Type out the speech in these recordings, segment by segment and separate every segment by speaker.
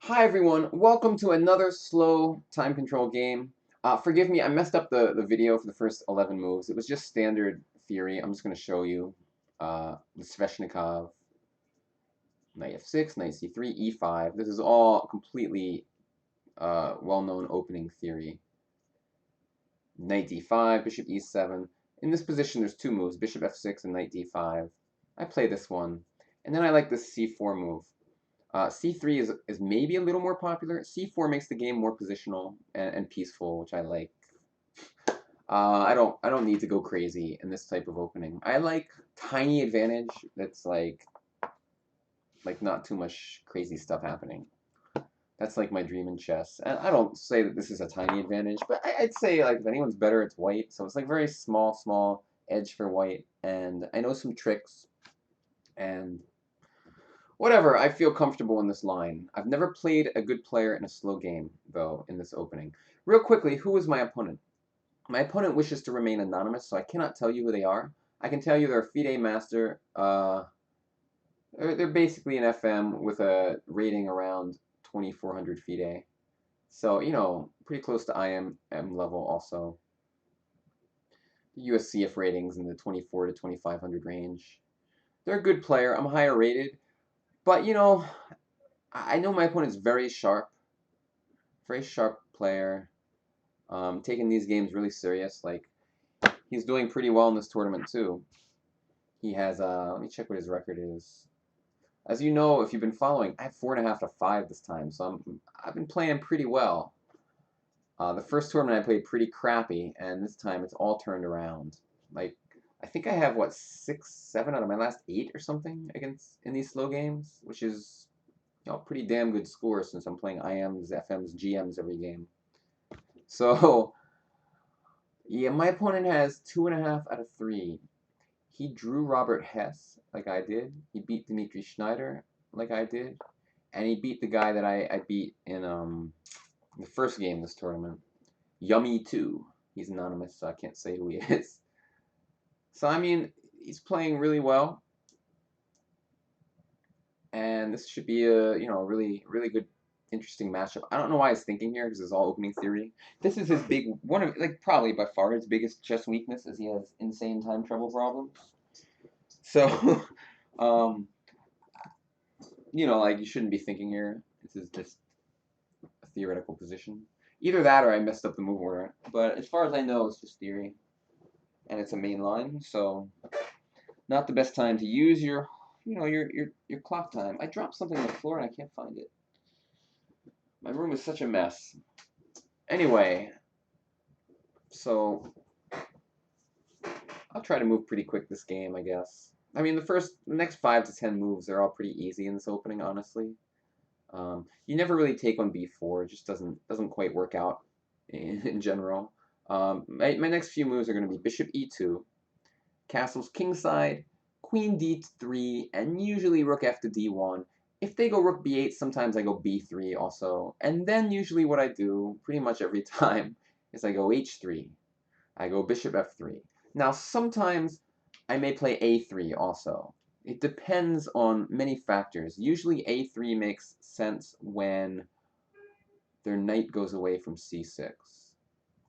Speaker 1: Hi everyone, welcome to another slow time control game. Forgive me, I messed up the video for the first 11 moves. It was just standard theory. I'm just going to show you the Sveshnikov, knight f6, knight c3, e5. This is all completely well-known opening theory. Knight d5, bishop e7. In this position there's two moves, bishop f6 and knight d5. I play this one. And then I like this c4 move. C3 is maybe a little more popular. C4 makes the game more positional and peaceful, which I like. I don't need to go crazy in this type of opening. I like tiny advantage that's like not too much crazy stuff happening. That's like my dream in chess. And I don't say that this is a tiny advantage, but I'd say like if anyone's better, it's white. So it's like very small edge for white. And I know some tricks and whatever, I feel comfortable in this line. I've never played a good player in a slow game, though, in this opening. Real quickly, who is my opponent? My opponent wishes to remain anonymous, so I cannot tell you who they are. I can tell you they're a FIDE master. They're basically an FM with a rating around 2400 FIDE. So, you know, pretty close to IM level also. The USCF ratings in the 24 to 2500 range. They're a good player. I'm higher rated. But, you know, I know my opponent's very sharp player, taking these games really serious. Like, he's doing pretty well in this tournament, too. He has, let me check what his record is. As you know, if you've been following, I have 4.5 to 5 this time, so I've been playing pretty well. The first tournament I played pretty crappy, and this time it's all turned around. Like, I think I have, what, 6, 7 out of my last 8 or something in these slow games, which is, you know, pretty damn good score since I'm playing IMs, FMs, GMs every game. So, yeah, my opponent has 2.5 out of 3. He drew Robert Hess, like I did. He beat Dmitry Schneider, like I did. And he beat the guy that I beat in the first game of this tournament. Yummy 2. He's anonymous, so I can't say who he is. So, I mean, he's playing really well. And this should be a, you know, really good, interesting matchup. I don't know why he's thinking here because it's all opening theory. This is his big one of like probably by far his biggest chess weakness is he has insane time travel problems. So, um, you know, like you shouldn't be thinking here. This is just a theoretical position. Either that or I messed up the move order. But as far as I know, it's just theory, and it's a main line, so not the best time to use your, you know, your clock time. I dropped something on the floor and I can't find it. My room is such a mess. Anyway, so I'll try to move pretty quick this game, I guess. I mean, the next 5 to 10 moves, they're all pretty easy in this opening, honestly. You never really take on b4. It just doesn't quite work out in general. My next few moves are going to be bishop e2, castles kingside, queen d3, and usually rook f to d1. If they go rook b8, sometimes I go b3 also. And then usually what I do, pretty much every time, is I go h3. I go bishop f3. Now, sometimes I may play a3 also. It depends on many factors. Usually a3 makes sense when their knight goes away from c6.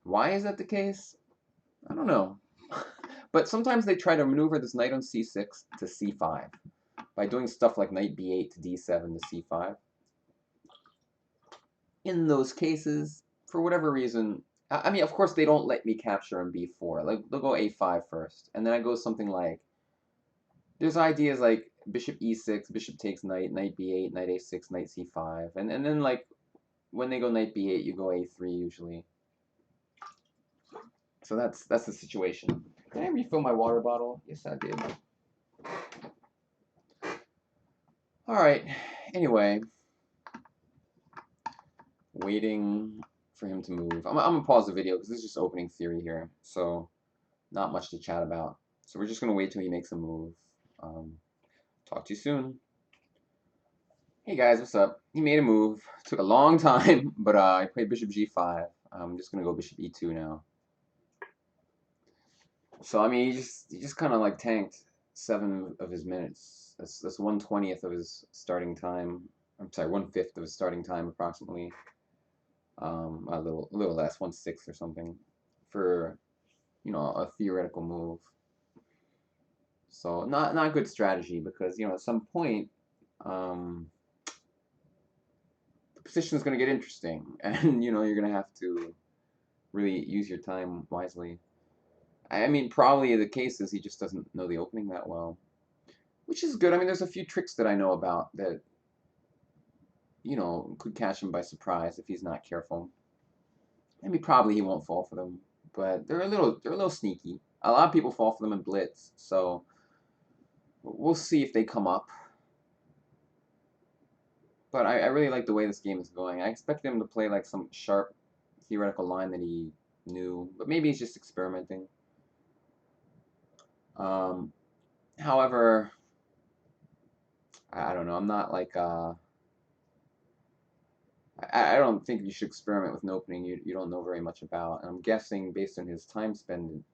Speaker 1: Why is that the case? I don't know. But sometimes they try to maneuver this knight on c6 to c5 by doing stuff like knight b8 to d7 to c5. In those cases, for whatever reason, I mean, of course, they don't let me capture on b4. Like, they'll go a5 first, and then I go something like, there's ideas like bishop e6, bishop takes knight, knight b8, knight a6, knight c5, and then like when they go knight b8, you go a3 usually. So that's the situation. Did I refill my water bottle? Yes, I did. All right. Anyway, waiting for him to move. I'm gonna pause the video because this is just opening theory here, so not much to chat about. So we're just gonna wait till he makes a move. Talk to you soon. Hey guys, what's up? He made a move. Took a long time, but I played bishop g5. I'm just gonna go bishop e2 now. So I mean, he just kind of like tanked 7 of his minutes. That's 1/20th of his starting time, I'm sorry, 1/5 of his starting time approximately. A little less, 1/6 or something, for a theoretical move. So not a good strategy because at some point um, the position is going to get interesting, and you're going to have to really use your time wisely. I mean, probably the case is he just doesn't know the opening that well, which is good. I mean, there's a few tricks that I know about that could catch him by surprise if he's not careful. I mean, probably he won't fall for them, but they're a little sneaky. A lot of people fall for them in blitz, so we'll see if they come up. But I really like the way this game is going. I expected him to play like some sharp theoretical line that he knew, but maybe he's just experimenting. Um, However, I don't know. I'm not like I don't think you should experiment with an opening you don't know very much about. And I'm guessing based on his time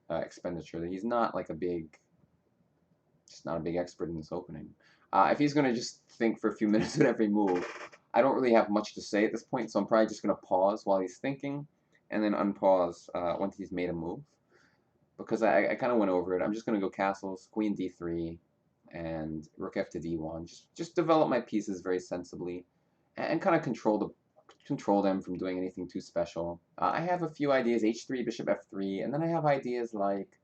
Speaker 1: expenditure that he's not like just not a big expert in this opening. If he's gonna just think for a few minutes at every move, I don't really have much to say at this point, so I'm probably just gonna pause while he's thinking, and then unpause once he's made a move. Because I kind of went over it. I'm just gonna go castles, queen d3, and rook f to d1. Just develop my pieces very sensibly, and kind of control them from doing anything too special. I have a few ideas: h3, bishop f3, and then I have ideas like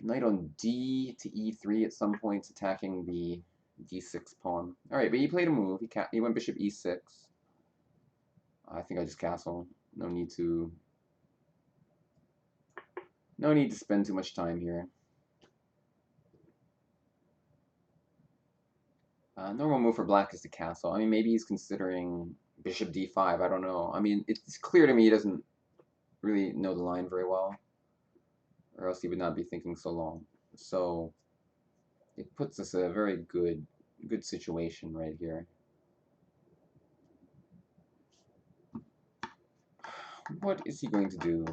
Speaker 1: knight on d to e3 at some points, attacking the d6 pawn. All right, but he played a move. He went bishop e6. I think I just castle. No need to spend too much time here. Normal move for black is to castle. I mean, maybe he's considering bishop d5. I don't know. I mean, it's clear to me he doesn't really know the line very well, or else he would not be thinking so long. So it puts us in a very good situation right here. What is he going to do?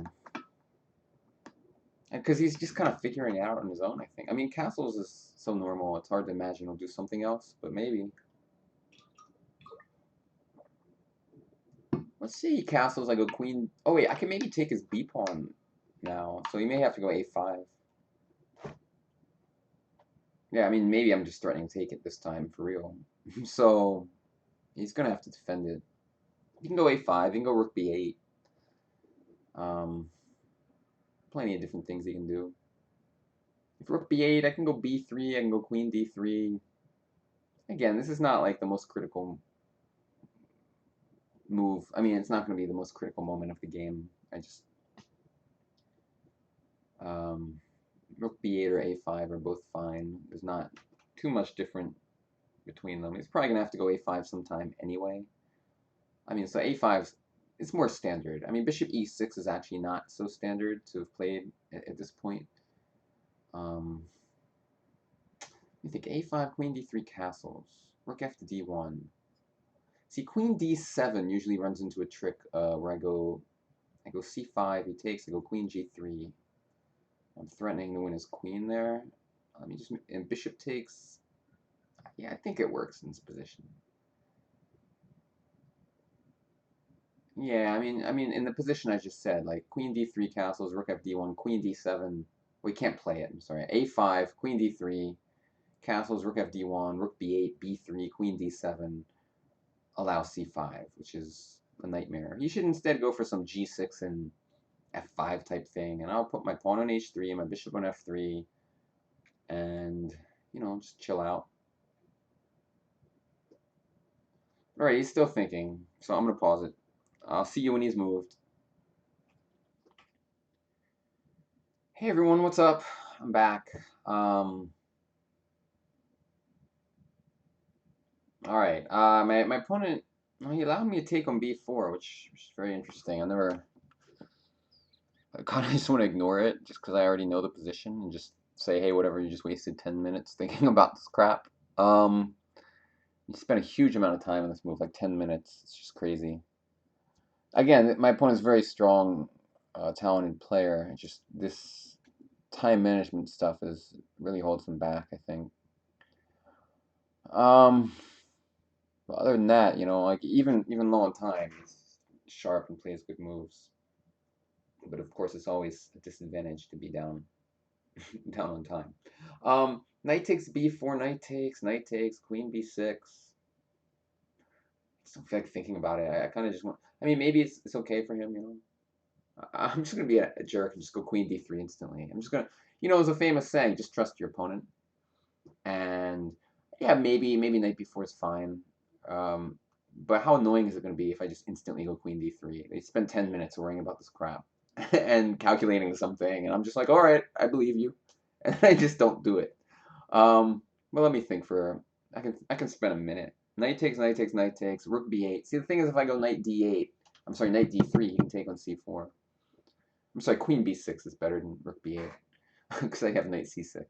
Speaker 1: Because he's just kind of figuring it out on his own, I think. I mean, castles is so normal, it's hard to imagine he'll do something else, but maybe. Let's see, castles, I go queen. Oh, wait, I can maybe take his b pawn now, so he may have to go a5. Yeah, I mean, maybe I'm just threatening to take it this time, for real. So, he's going to have to defend it. He can go a5, he can go rook b8. Plenty of different things he can do. If rook b8, I can go b3, I can go queen d3. Again, this is not like the most critical move. I mean, it's not going to be the most critical moment of the game. I just rook b8 or a5 are both fine. There's not too much different between them. He's probably going to have to go a5 sometime anyway. I mean, so a5 it's more standard. I mean, bishop e6 is actually not so standard to have played at this point. You think a5, queen d3 castles, rook f to d1. See, queen d7 usually runs into a trick where I go c5, he takes, I go queen g3. I'm threatening to win his queen there. Let me just, and bishop takes. Yeah, I think it works in this position. Yeah, I mean, in the position I just said, like queen d3 castles, rook f d1, queen d7. We can't play it. I'm sorry. a5, queen d3, castles, rook f d1, rook b8, b3, queen d7. Allow c5, which is a nightmare. You should instead go for some g6 and f5 type thing, and I'll put my pawn on h3 and my bishop on f3, and just chill out. All right, he's still thinking, so I'm gonna pause it. I'll see you when he's moved. Hey everyone, what's up? I'm back. All right. My opponent, well, he allowed me to take on b4, which is very interesting. I kind of just want to ignore it just because I already know the position and just say, hey, whatever, you just wasted 10 minutes thinking about this crap. You spent a huge amount of time on this move, like 10 minutes. It's just crazy. Again, my opponent's a very strong, talented player. It's just this time management stuff really holds him back, I think. But other than that, you know, like even low on time, it's sharp and plays good moves. But of course, it's always a disadvantage to be down down on time. Knight takes b4, knight takes, queen b6. I just don't feel like thinking about it. I kind of just want. I mean, maybe it's okay for him, you know. I'm just gonna be a jerk and just go queen d3 instantly. I'm just gonna, you know, there's a famous saying, just trust your opponent. And yeah, maybe knight b4 is fine. Um, but how annoying is it gonna be if I just instantly go queen d3? They spend 10 minutes worrying about this crap and calculating something, and I'm just like, all right, I believe you, and I just don't do it. Well, let me think for. I can spend a minute. Knight takes, knight takes, knight takes. Rook b8. See, the thing is, if I go knight d8, I'm sorry, knight d3, you can take on c4. I'm sorry, queen b6 is better than rook b8 because I have knight c6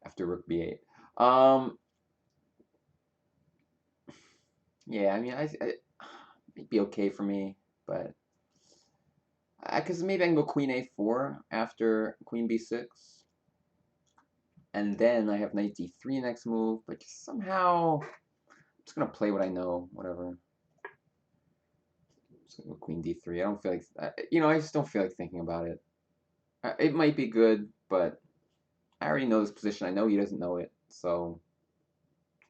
Speaker 1: after rook b8. Um, yeah, I mean, it'd be okay for me, but because maybe I can go queen a4 after queen b6, and then I have knight d3 next move. But just somehow, I'm just gonna play what I know, whatever. Just gonna go queen d3. I don't feel like, you know, I just don't feel like thinking about it. It might be good, but I already know this position. I know he doesn't know it, so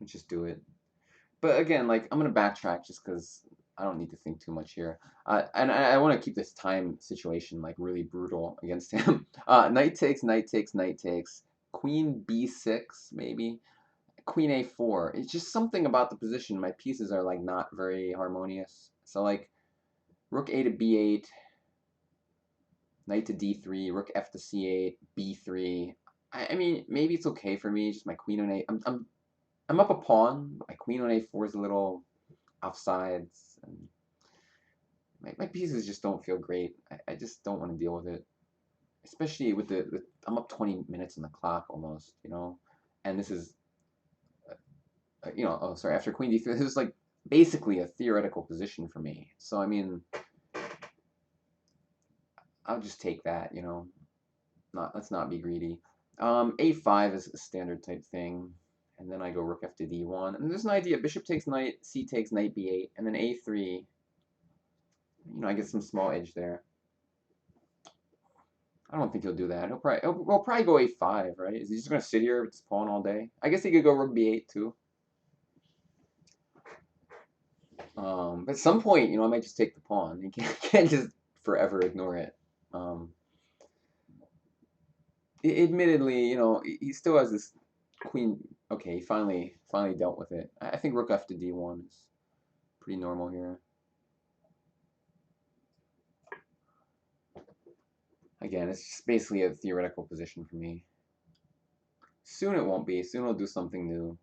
Speaker 1: let's just do it. But again, like I'm gonna backtrack just because I don't need to think too much here. And I want to keep this time situation like really brutal against him. Knight takes, knight takes, knight takes. Queen b6 maybe. Queen a4. It's just something about the position. My pieces are like not very harmonious. So like rook a to b8, knight to d3, rook f to c8, b3. I mean maybe it's okay for me. Just my queen on a. I'm up a pawn. My queen on a4 is a little offsides, and my pieces just don't feel great. I just don't want to deal with it, especially with I'm up 20 minutes on the clock almost, you know, and this is you know, oh sorry, after queen d3, this is like basically a theoretical position for me. So I mean, I'll just take that, you know. Not let's not be greedy. A5 is a standard type thing, and then I go rook f to d1, and there's an idea: bishop takes knight, c takes knight b8, and then a3. You know, I get some small edge there. I don't think he'll do that. He'll probably go a5, right? Is he just gonna sit here with his pawn all day? I guess he could go rook b8 too. But at some point, you know, I might just take the pawn. You can't just forever ignore it. Um, Admittedly, you know, he still has this queen. Okay, he finally dealt with it. I think rook f to d1 is pretty normal here. Again, it's just basically a theoretical position for me. Soon it won't be. Soon I'll do something new.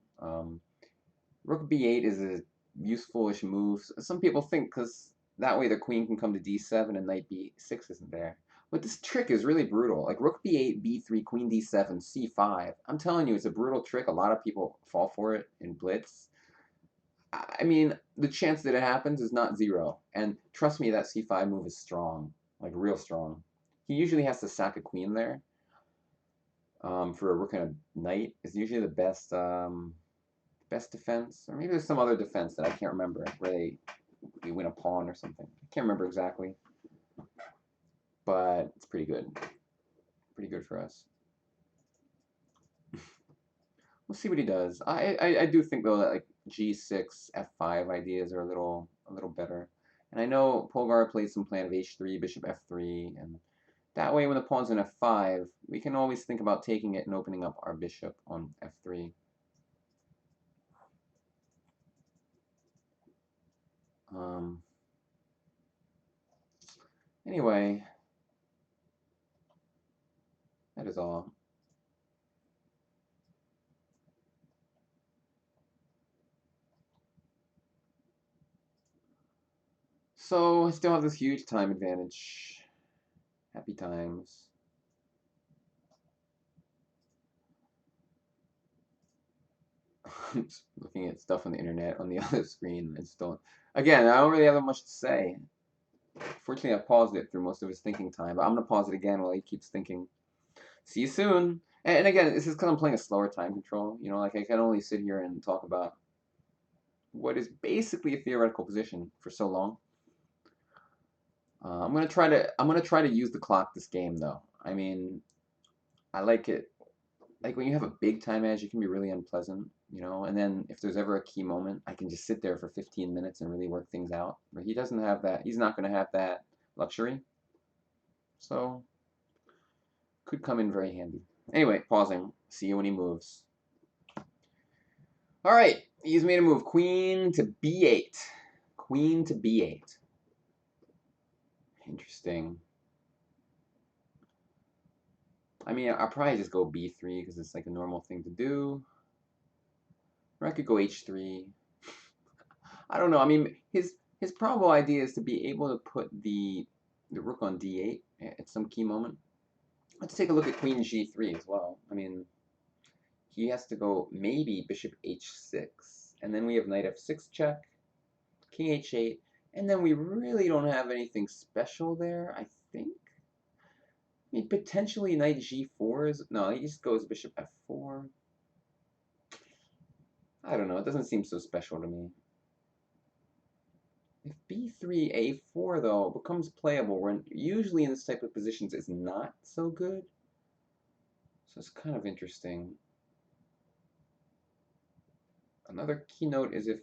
Speaker 1: Rook b8 is a useful-ish move. Some people think because that way the queen can come to d7 and knight b6 isn't there. But this trick is really brutal. Like rook b8, b3, queen d7, c5. I'm telling you, it's a brutal trick. A lot of people fall for it in blitz. I mean, the chance that it happens is not zero. And trust me, that c5 move is strong, like real strong. He usually has to sack a queen there. For a rook and a knight is usually the best defense, or maybe there's some other defense that I can't remember where they win a pawn or something. I can't remember exactly, but it's pretty good for us. We'll see what he does. I do think though that like g6 f5 ideas are a little better, and I know Polgar plays some plan of h3 bishop f3, and that way when the pawn's in f5 we can always think about taking it and opening up our bishop on f3. um, Anyway, that is all. So I still have this huge time advantage. Happy times. I'm just looking at stuff on the internet on the other screen. I just don't. Again, I don't really have that much to say. Fortunately, I paused it through most of his thinking time, but I'm gonna pause it again while he keeps thinking. See you soon. And again, this is because I'm playing a slower time control. You know, like I can only sit here and talk about what is basically a theoretical position for so long. I'm gonna try to use the clock this game though. I mean, I like it. Like when you have a big time edge, it can be really unpleasant, you know. And then if there's ever a key moment, I can just sit there for 15 minutes and really work things out. But he doesn't have that. He's not going to have that luxury. So could come in very handy. Anyway, pausing. See you when he moves. All right, he's made a move. Queen to b8. Queen to b8. Interesting. I mean, I'll probably just go b3 because it's like a normal thing to do. Or I could go h3. I don't know. I mean, his probable idea is to be able to put the rook on d8 at some key moment. Let's take a look at queen g3 as well. I mean, he has to go maybe bishop h6, and then we have knight f6 check, king h8, and then we really don't have anything special there, I think. I mean, potentially knight g4 is... No, he just goes bishop f4. I don't know. It doesn't seem so special to me. If b3, a4, though, becomes playable, when usually in this type of positions it's not so good. So it's kind of interesting. Another keynote is if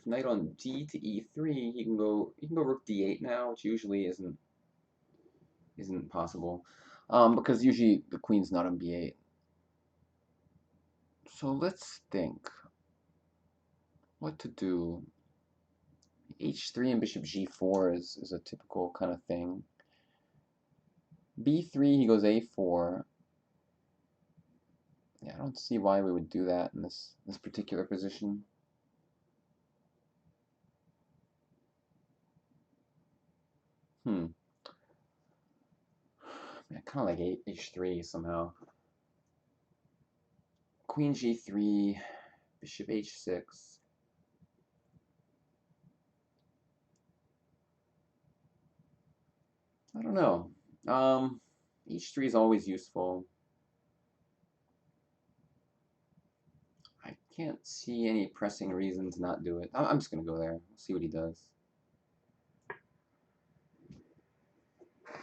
Speaker 1: knight on d to e3, he can go rook d8 now, which usually isn't possible, because usually the queen's not on b8. So let's think what to do. h3 and bishop g4 is a typical kind of thing. b3, he goes a4. Yeah, I don't see why we would do that in this particular position. I kind of like h3 somehow. Queen g3, bishop h6. I don't know. H3 is always useful. I can't see any pressing reason to not do it. I'm just going to go there. See what he does.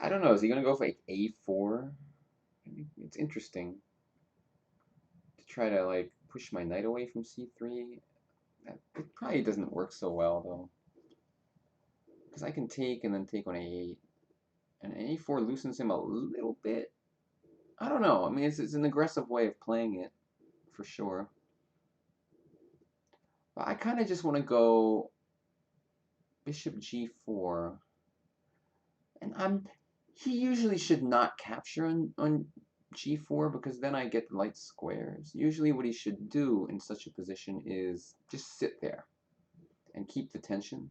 Speaker 1: I don't know. Is he going to go for like a4? It's interesting to try to like push my knight away from c3. It probably doesn't work so well though, because I can take and then take on a8, and a4 loosens him a little bit. I don't know. I mean, it's an aggressive way of playing it for sure. But I kind of just want to go bishop g4, and he usually should not capture on g4 because then I get light squares. Usually what he should do in such a position is just sit there and keep the tension,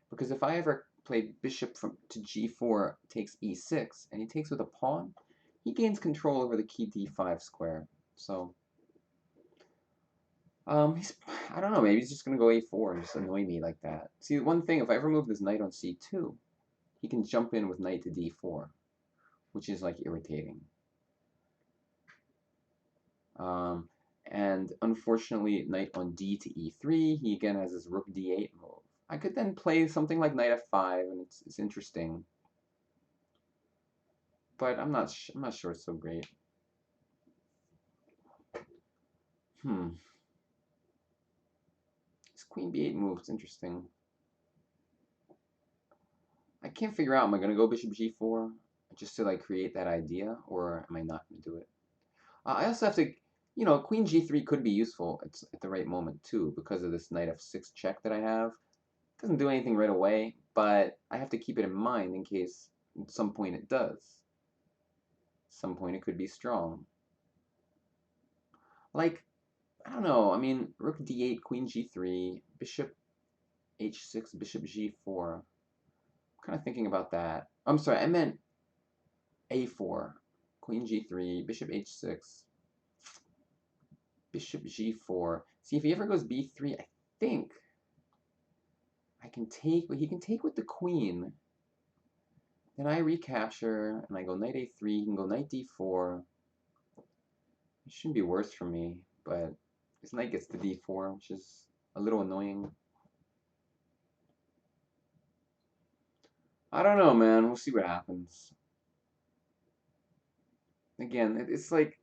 Speaker 1: because if I ever play bishop to g4 takes e6 and he takes with a pawn, he gains control over the key d5 square. So I don't know, maybe he's just gonna go a4 and just annoy me like that. See, one thing, if I ever move this knight on c2, he can jump in with knight to d4, which is like irritating. And unfortunately, knight on d to e3, he again has his rook d8 move. I could then play something like knight f5, and it's interesting. But I'm not sure it's so great. This queen b8 move is interesting. I can't figure out, am I going to go bishop g4 just to like create that idea, or am I not going to do it? I also have to, you know, queen g3 could be useful at the right moment too, because of this knight f6 check that I have. It doesn't do anything right away, but I have to keep it in mind in case at some point it does. Some point it could be strong. Like, I don't know, I mean, rook d8, queen g3, bishop h6, bishop g4. I'm kind of thinking about that. I'm sorry, I meant a4, queen g3, bishop h6, bishop g4. See, if he ever goes b3, I think I can take, he can take with the queen. Then I recapture, and I go knight a3, he can go knight d4. It shouldn't be worse for me, but his knight gets to d4, which is a little annoying. I don't know, man. We'll see what happens. Again, it's like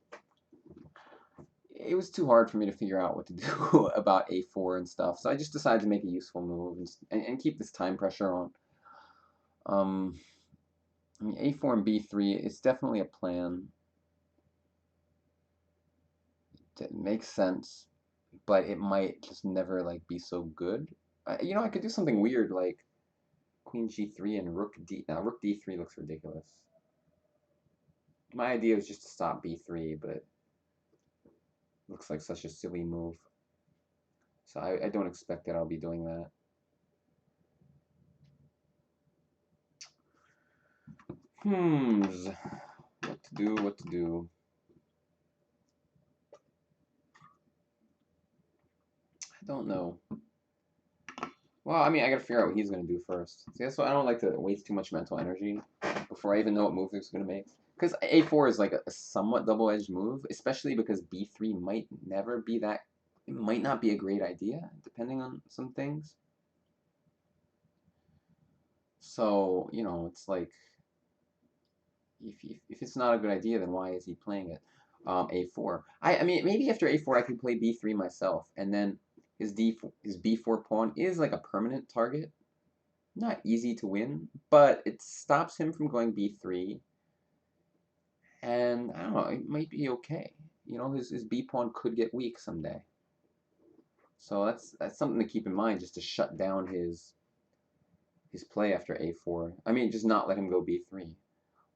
Speaker 1: it was too hard for me to figure out what to do about a4 and stuff, so I just decided to make a useful move and keep this time pressure on. I mean, a4 and b3, it's definitely a plan. It makes sense, but it might just never like be so good. You know, I could do something weird like queen g3 and rook d. Now, rook d3 looks ridiculous. My idea was just to stop b3, but looks like such a silly move. So I don't expect that I'll be doing that. What to do, what to do. I don't know. Well, I mean, I gotta figure out what he's gonna do first. See, that's why I don't like to waste too much mental energy before I even know what move he's gonna make. Because a4 is like a somewhat double-edged move, especially because b3 might never be that. It might not be a great idea, depending on some things. So, you know, it's like, if it's not a good idea, then why is he playing it? A4. I mean, maybe after a4 I could play b3 myself, and then his b4 pawn is like a permanent target. Not easy to win, but it stops him from going b3, and I don't know, it might be okay. You know, his b pawn could get weak someday. So that's something to keep in mind, just to shut down his play after a4. I mean, just not let him go b3.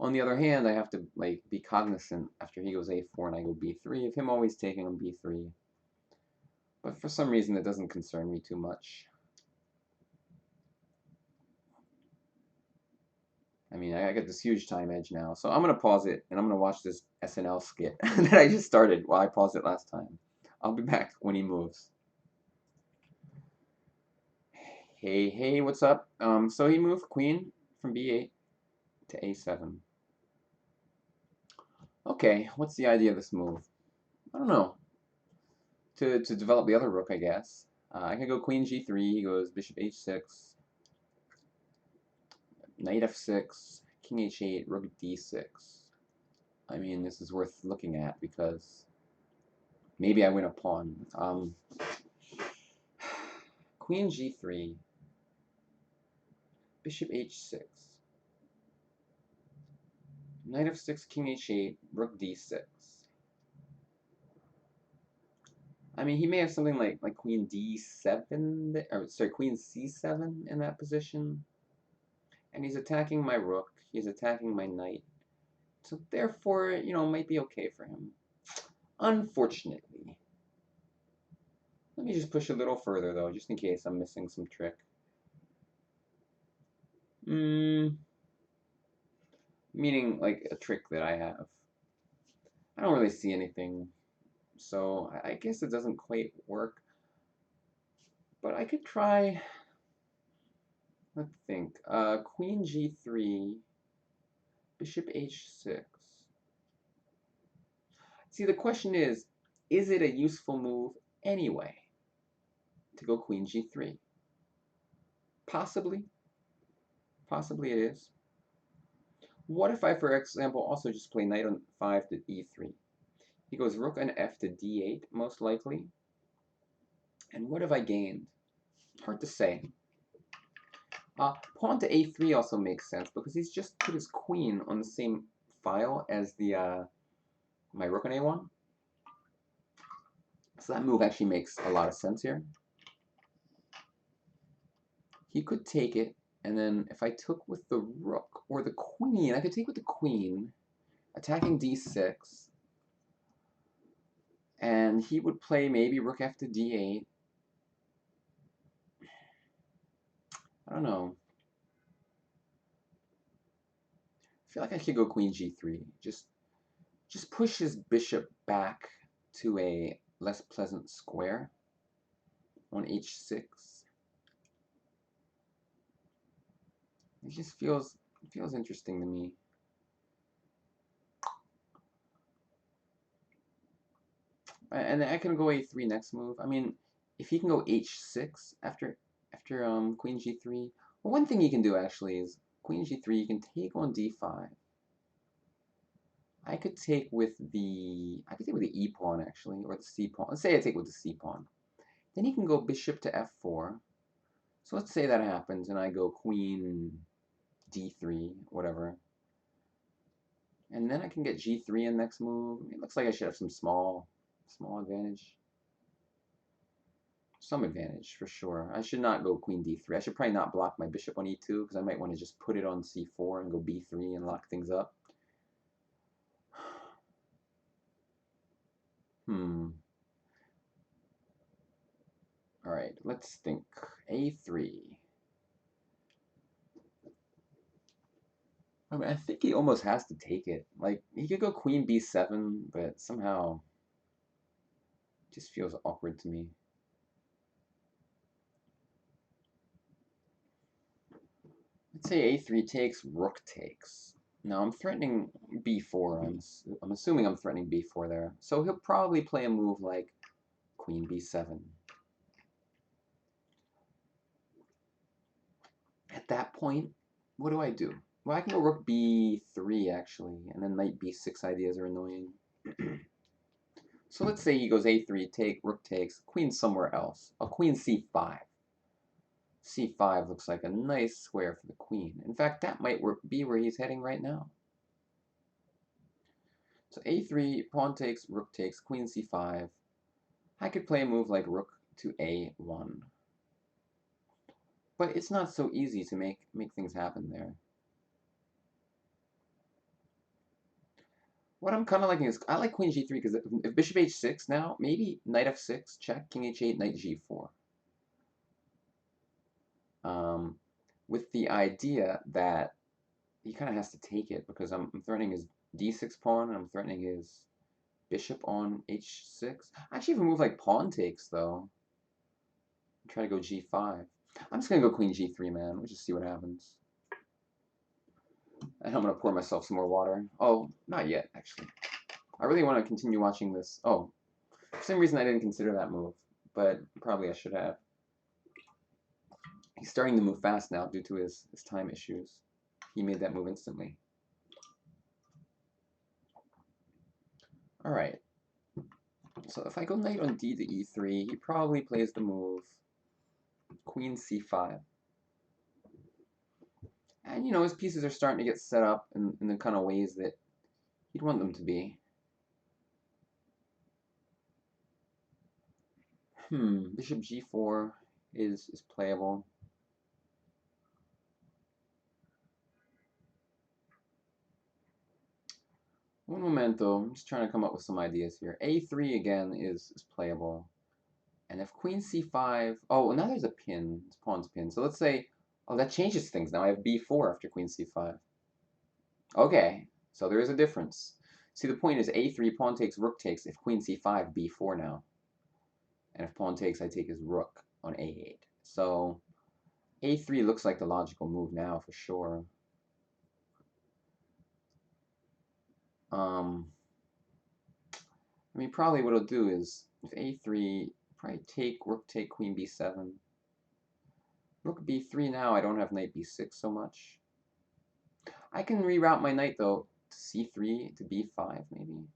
Speaker 1: On the other hand, I have to like be cognizant after he goes a4 and I go b3 of him always taking on b3. But for some reason, it doesn't concern me too much. I mean, I got this huge time edge now, so I'm gonna pause it and I'm gonna watch this SNL skit that I just started while I paused it last time. I'll be back when he moves. Hey, hey, what's up? So he moved queen from b8 to a7. Okay, what's the idea of this move? I don't know. To develop the other rook, I guess. I can go queen g3, he goes bishop h6, knight f6, king h8, rook d6. I mean, this is worth looking at because maybe I win a pawn. Queen g3, bishop h6, knight f6, king h8, rook d6. I mean, he may have something like queen d7, or sorry, queen c7 in that position. And he's attacking my rook, he's attacking my knight. So therefore, you know, it might be okay for him. Unfortunately. Let me just push a little further, though, just in case I'm missing some trick. Meaning, like, a trick that I have. I don't really see anything, so I guess it doesn't quite work. But I could try, let's think, queen g3, bishop h6. See, the question is it a useful move anyway to go queen g3? Possibly. Possibly it is. What if I, for example, also just play knight on 5 to e3? He goes rook on f to d8, most likely. And what have I gained? Hard to say. Pawn to a3 also makes sense because he's just put his queen on the same file as the my rook on a1. So that move actually makes a lot of sense here. He could take it, and then if I took with the rook or the queen, I could take with the queen, attacking d6, and he would play maybe rook f to d8. I don't know. I feel like I should go queen g3. Just push his bishop back to a less pleasant square on h6. It just feels interesting to me. And I can go a3 next move. I mean, if he can go h6 after queen g3, well, one thing he can do actually is queen g3. You can take on d5. I could take with the e pawn actually, or the c pawn. Let's say I take with the c pawn. Then he can go bishop to f4. So let's say that happens, and I go queen d3, whatever. And then I can get g3 in next move. It looks like I should have some small advantage. Some advantage, for sure. I should not go queen d3. I should probably not block my bishop on e2, because I might want to just put it on c4 and go b3 and lock things up. Alright, let's think. a3. I mean, I think he almost has to take it. Like, he could go queen b7, but somehow it just feels awkward to me. Let's say a3 takes, rook takes. Now I'm threatening b4. I'm assuming I'm threatening b4 there. So he'll probably play a move like queen b7. At that point, what do I do? Well, I can go rook b3 actually, and then knight b6 ideas are annoying. So let's say he goes a3, take, rook takes, queen somewhere else. A queen c5. c5 looks like a nice square for the queen. In fact, that might be where he's heading right now. So a3, pawn takes, rook takes, queen c5. I could play a move like rook to a1. But it's not so easy to make things happen there. What I'm kind of liking is, I like queen g3 because if bishop h6 now, maybe knight f6, check, king h8, knight g4. With the idea that he kind of has to take it because I'm threatening his d6 pawn and I'm threatening his bishop on h6. Actually, if a move like pawn takes, though, try to go g5. I'm just going to go queen g3, man. We'll just see what happens. And I'm going to pour myself some more water. Oh, not yet, actually. I really want to continue watching this. Oh, for some reason I didn't consider that move, but probably I should have. He's starting to move fast now due to his time issues. He made that move instantly. Alright. So if I go knight on d to e3, he probably plays the move queen c5. And, you know, his pieces are starting to get set up in the kind of ways that he'd want them to be. Bishop g4 is playable. Un momento, I'm just trying to come up with some ideas here. a3 again is playable. And if queen c5, oh, well, now there's a pin, it's pawn's pin. So let's say, oh, that changes things. Now I have b4 after queen c5. Okay, so there is a difference. See, the point is a3, pawn takes, rook takes. If queen c5, b4 now. And if pawn takes, I take his rook on a8. So a3 looks like the logical move now for sure. I mean, probably what I'll do is, if a3, probably take, rook take, queen b7. Rook b3 now, I don't have knight b6 so much. I can reroute my knight, though, to c3, to b5, maybe.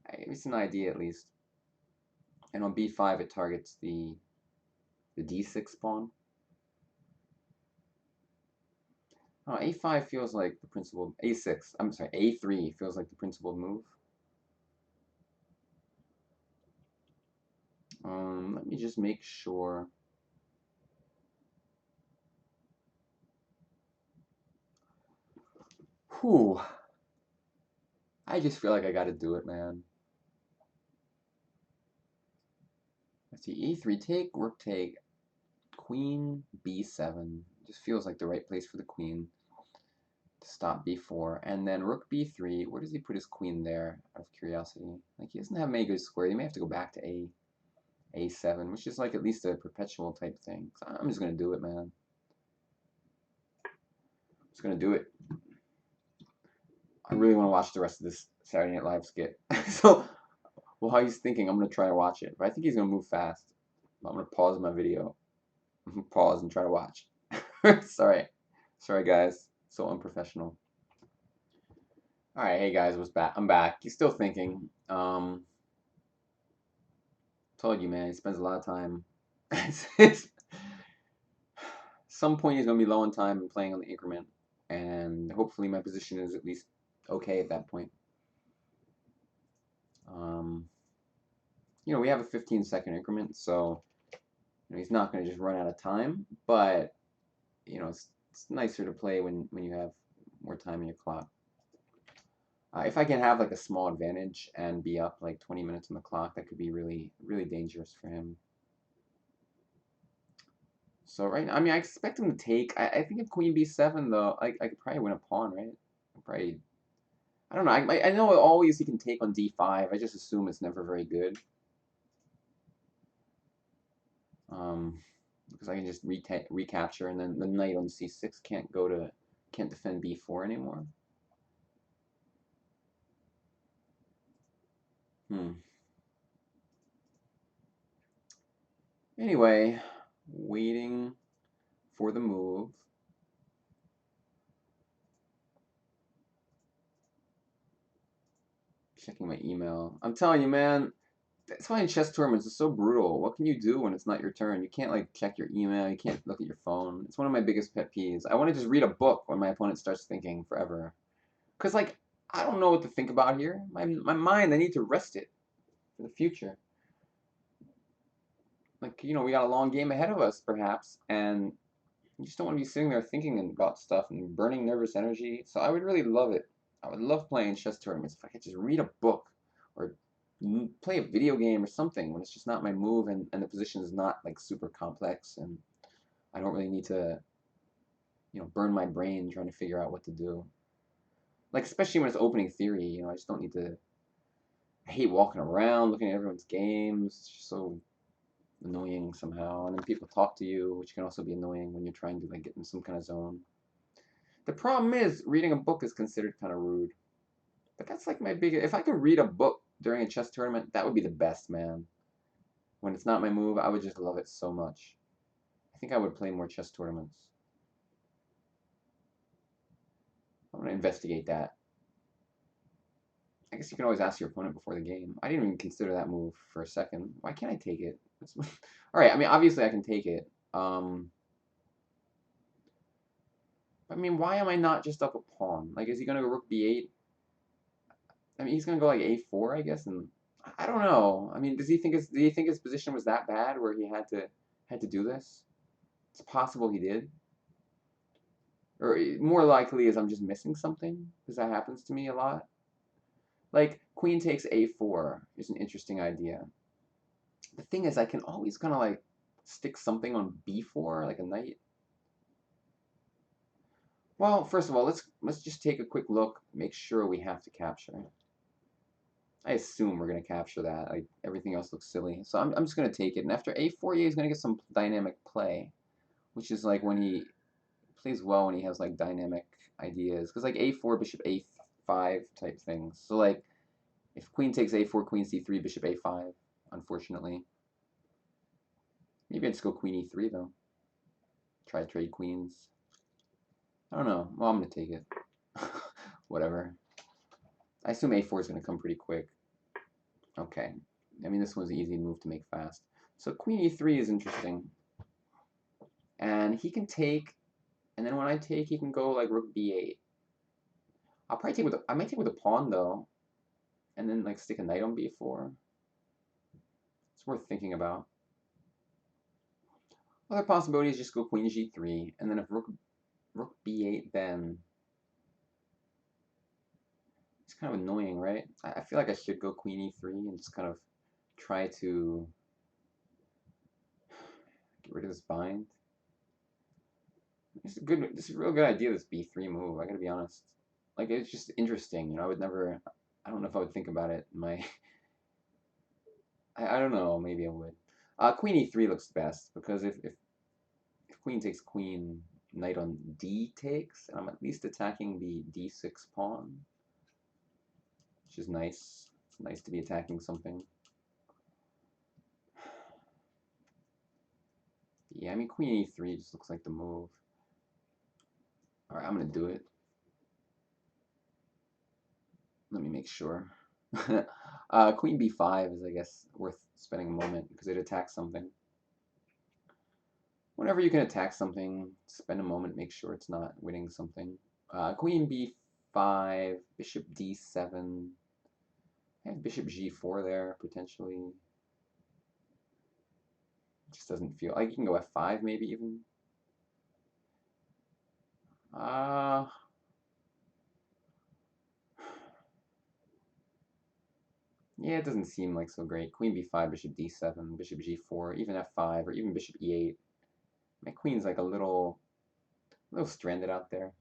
Speaker 1: It's an idea, at least. And on b5, it targets the d6 pawn. Oh, a5 feels like the principal... a6, I'm sorry, a3 feels like the principal move. Let me just make sure. Whew. I just feel like I gotta do it, man. Let's see, e3 take, rook take, queen b7. Just feels like the right place for the queen to stop b4. And then rook b3. Where does he put his queen there, out of curiosity? Like, he doesn't have many good squares. He may have to go back to a7, which is like at least a perpetual type thing. So I'm just gonna do it, man. I'm just gonna do it. I really want to watch the rest of this Saturday Night Live skit. So Well, how he's thinking, I'm gonna try to watch it, but I think he's gonna move fast. I'm gonna pause my video, pause and try to watch. Sorry, sorry guys, so unprofessional. All right, hey guys, what's back? I'm back. He's still thinking. Told you, man. He spends a lot of time. Some point he's gonna be low on time and playing on the increment, and hopefully my position is at least okay at that point. You know, we have a 15-second increment, so you know, he's not gonna just run out of time. But you know, it's nicer to play when you have more time in your clock. If I can have like a small advantage and be up like 20 minutes on the clock, that could be really, really dangerous for him. So right now, I mean, I expect him to take. I think if Queen B7 though, I could probably win a pawn, right? Probably. I don't know. I know always he can take on D5. I just assume it's never very good. Because I can just recapture, and then the knight on C6 can't defend B4 anymore. Anyway, waiting for the move. Checking my email. I'm telling you, man, that's why in chess tournaments it's so brutal. What can you do when it's not your turn? You can't like check your email. You can't look at your phone. It's one of my biggest pet peeves. I want to just read a book when my opponent starts thinking forever. Cause like I don't know what to think about here. My mind, I need to rest it for the future. Like you know, we got a long game ahead of us, perhaps, and you just don't want to be sitting there thinking about stuff and burning nervous energy. So I would really love it. I would love playing chess tournaments if I could just read a book or play a video game or something when it's just not my move and the position is not like super complex and I don't really need to, you know, burn my brain trying to figure out what to do. Like especially when it's opening theory, you know, I just don't need to. I hate walking around looking at everyone's games. It's just so annoying somehow. And then people talk to you, which can also be annoying when you're trying to like get in some kind of zone. The problem is reading a book is considered kind of rude. But that's like my biggest. If I could read a book during a chess tournament, that would be the best, man. When it's not my move, I would just love it so much. I think I would play more chess tournaments. I'm gonna investigate that. I guess you can always ask your opponent before the game. I didn't even consider that move for a second. Why can't I take it? All right. I mean, obviously I can take it. I mean, why am I not just up a pawn? Like, is he gonna go rook b8? I mean, he's gonna go like a4, I guess, and I don't know. I mean, do you think his position was that bad where he had to do this? It's possible he did, or more likely is I'm just missing something because that happens to me a lot. Like queen takes a4 is an interesting idea. The thing is, I can always kind of like stick something on b4, like a knight. Well, first of all, let's just take a quick look, make sure we have to capture. I assume we're going to capture that. Like everything else looks silly. So I'm just going to take it. And after a4, he's going to get some dynamic play, which is like when he plays well when he has like dynamic ideas. Because like a4, bishop a5 type things. So like if queen takes a4, queen c3, bishop a5, unfortunately. Maybe I'd just go queen e3 though. Try to trade queens. I don't know. Well, I'm going to take it. Whatever. I assume a4 is going to come pretty quick. Okay. I mean, this one's an easy move to make fast. So queen e3 is interesting. And he can take, and then when I take, he can go like rook b8. I'll probably take with I might take with a pawn though, and then like stick a knight on b4. It's worth thinking about. Other possibilities, just go queen g3, and then if rook b8, then it's kind of annoying, right? I feel like I should go queen e3 and just kind of try to get rid of this bind. This is a real good idea, this b3 move, I gotta be honest. Like, it's just interesting, you know, I don't know if I would think about it in my, I don't know, maybe I would. Queen e3 looks best, because if queen takes queen, knight on d takes, and I'm at least attacking the d6 pawn, which is nice. It's nice to be attacking something. Yeah, I mean, queen e3 just looks like the move. All right, I'm gonna do it. Let me make sure. Queen b5 is, I guess, worth spending a moment because it attacks something. Whenever you can attack something, spend a moment, make sure it's not winning something. Queen b5, bishop d7. I have bishop g4 there, potentially. Just doesn't feel like you can go f5 maybe even. Uh, yeah, it doesn't seem like so great. Queen b5, bishop d7, bishop g4, even f5, or even bishop e8. My queen's like a little stranded out there.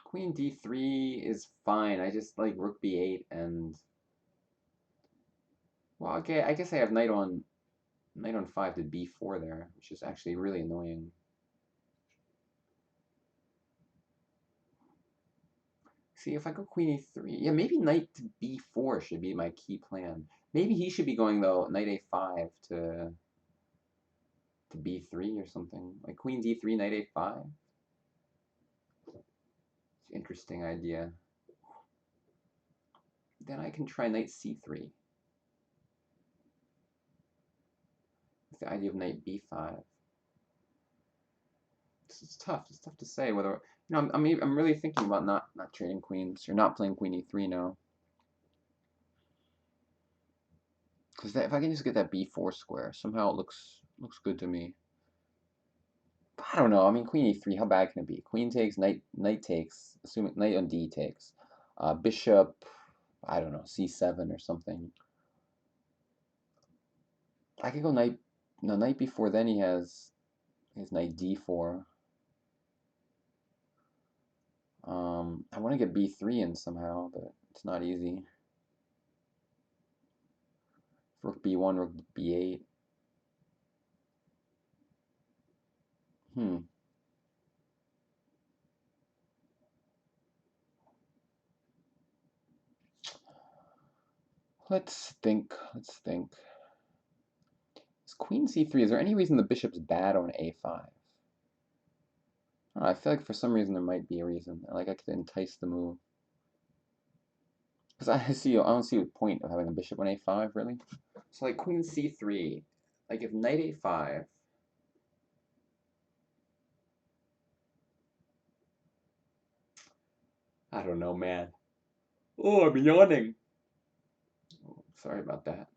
Speaker 1: Queen d3 is fine. I just like rook b8 and well, okay, I guess I have knight on 5 to b4 there, which is actually really annoying. See, if I go queen e3, yeah, maybe knight to b4 should be my key plan. Maybe he should be going though knight a5 to b3 or something. Like queen d3, knight a5. It's an interesting idea. Then I can try knight c3. With the idea of knight b5. It's tough. It's tough to say whether I'm really thinking about not trading queens or not playing queen e3 now. Because if I can just get that b4 square, somehow it looks good to me. I don't know. I mean, queen e3, how bad can it be? Queen takes, knight takes, assuming knight on d takes. Bishop, I don't know, c7 or something. I could go knight, no, knight before then he has his knight d4. I want to get b3 in somehow, but it's not easy. Rook b1, rook b8. Hmm. Let's think. Let's think. Is queen c3? Is there any reason the bishop's bad on a5? I feel like for some reason there might be a reason. Like I could entice the move. Because I don't see the point of having a bishop on a5 really. So like queen c3, like if knight a5. I don't know, man. Oh, I'm yawning. Oh, sorry about that.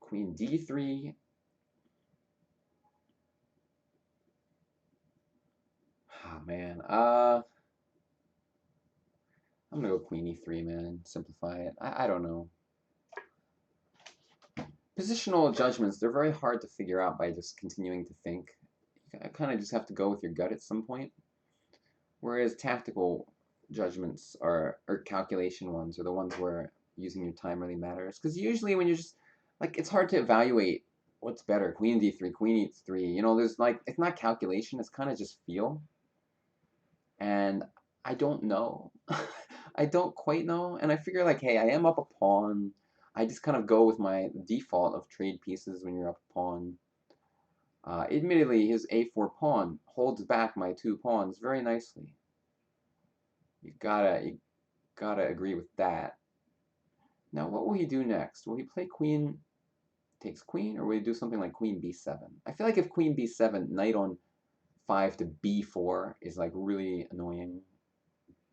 Speaker 1: Queen d3. Oh man. I'm gonna go queen e3, man. Simplify it. I don't know. Positional judgments, they're very hard to figure out by just continuing to think. You kind of just have to go with your gut at some point. Whereas tactical judgments or calculation ones are the ones where using your time really matters. Because usually when you're just, like, it's hard to evaluate what's better, queen d3, queen e3. You know, there's like, it's not calculation, it's kind of just feel. And I don't know. I don't quite know. And I figure, like, hey, I am up a pawn. I just kind of go with my default of trade pieces when you're up a pawn. Admittedly, his a4 pawn holds back my two pawns very nicely. You gotta agree with that. Now, what will he do next? Will he play queen takes queen, or will he do something like queen b7? I feel like if queen b7, knight on 5 to b4 is like really annoying.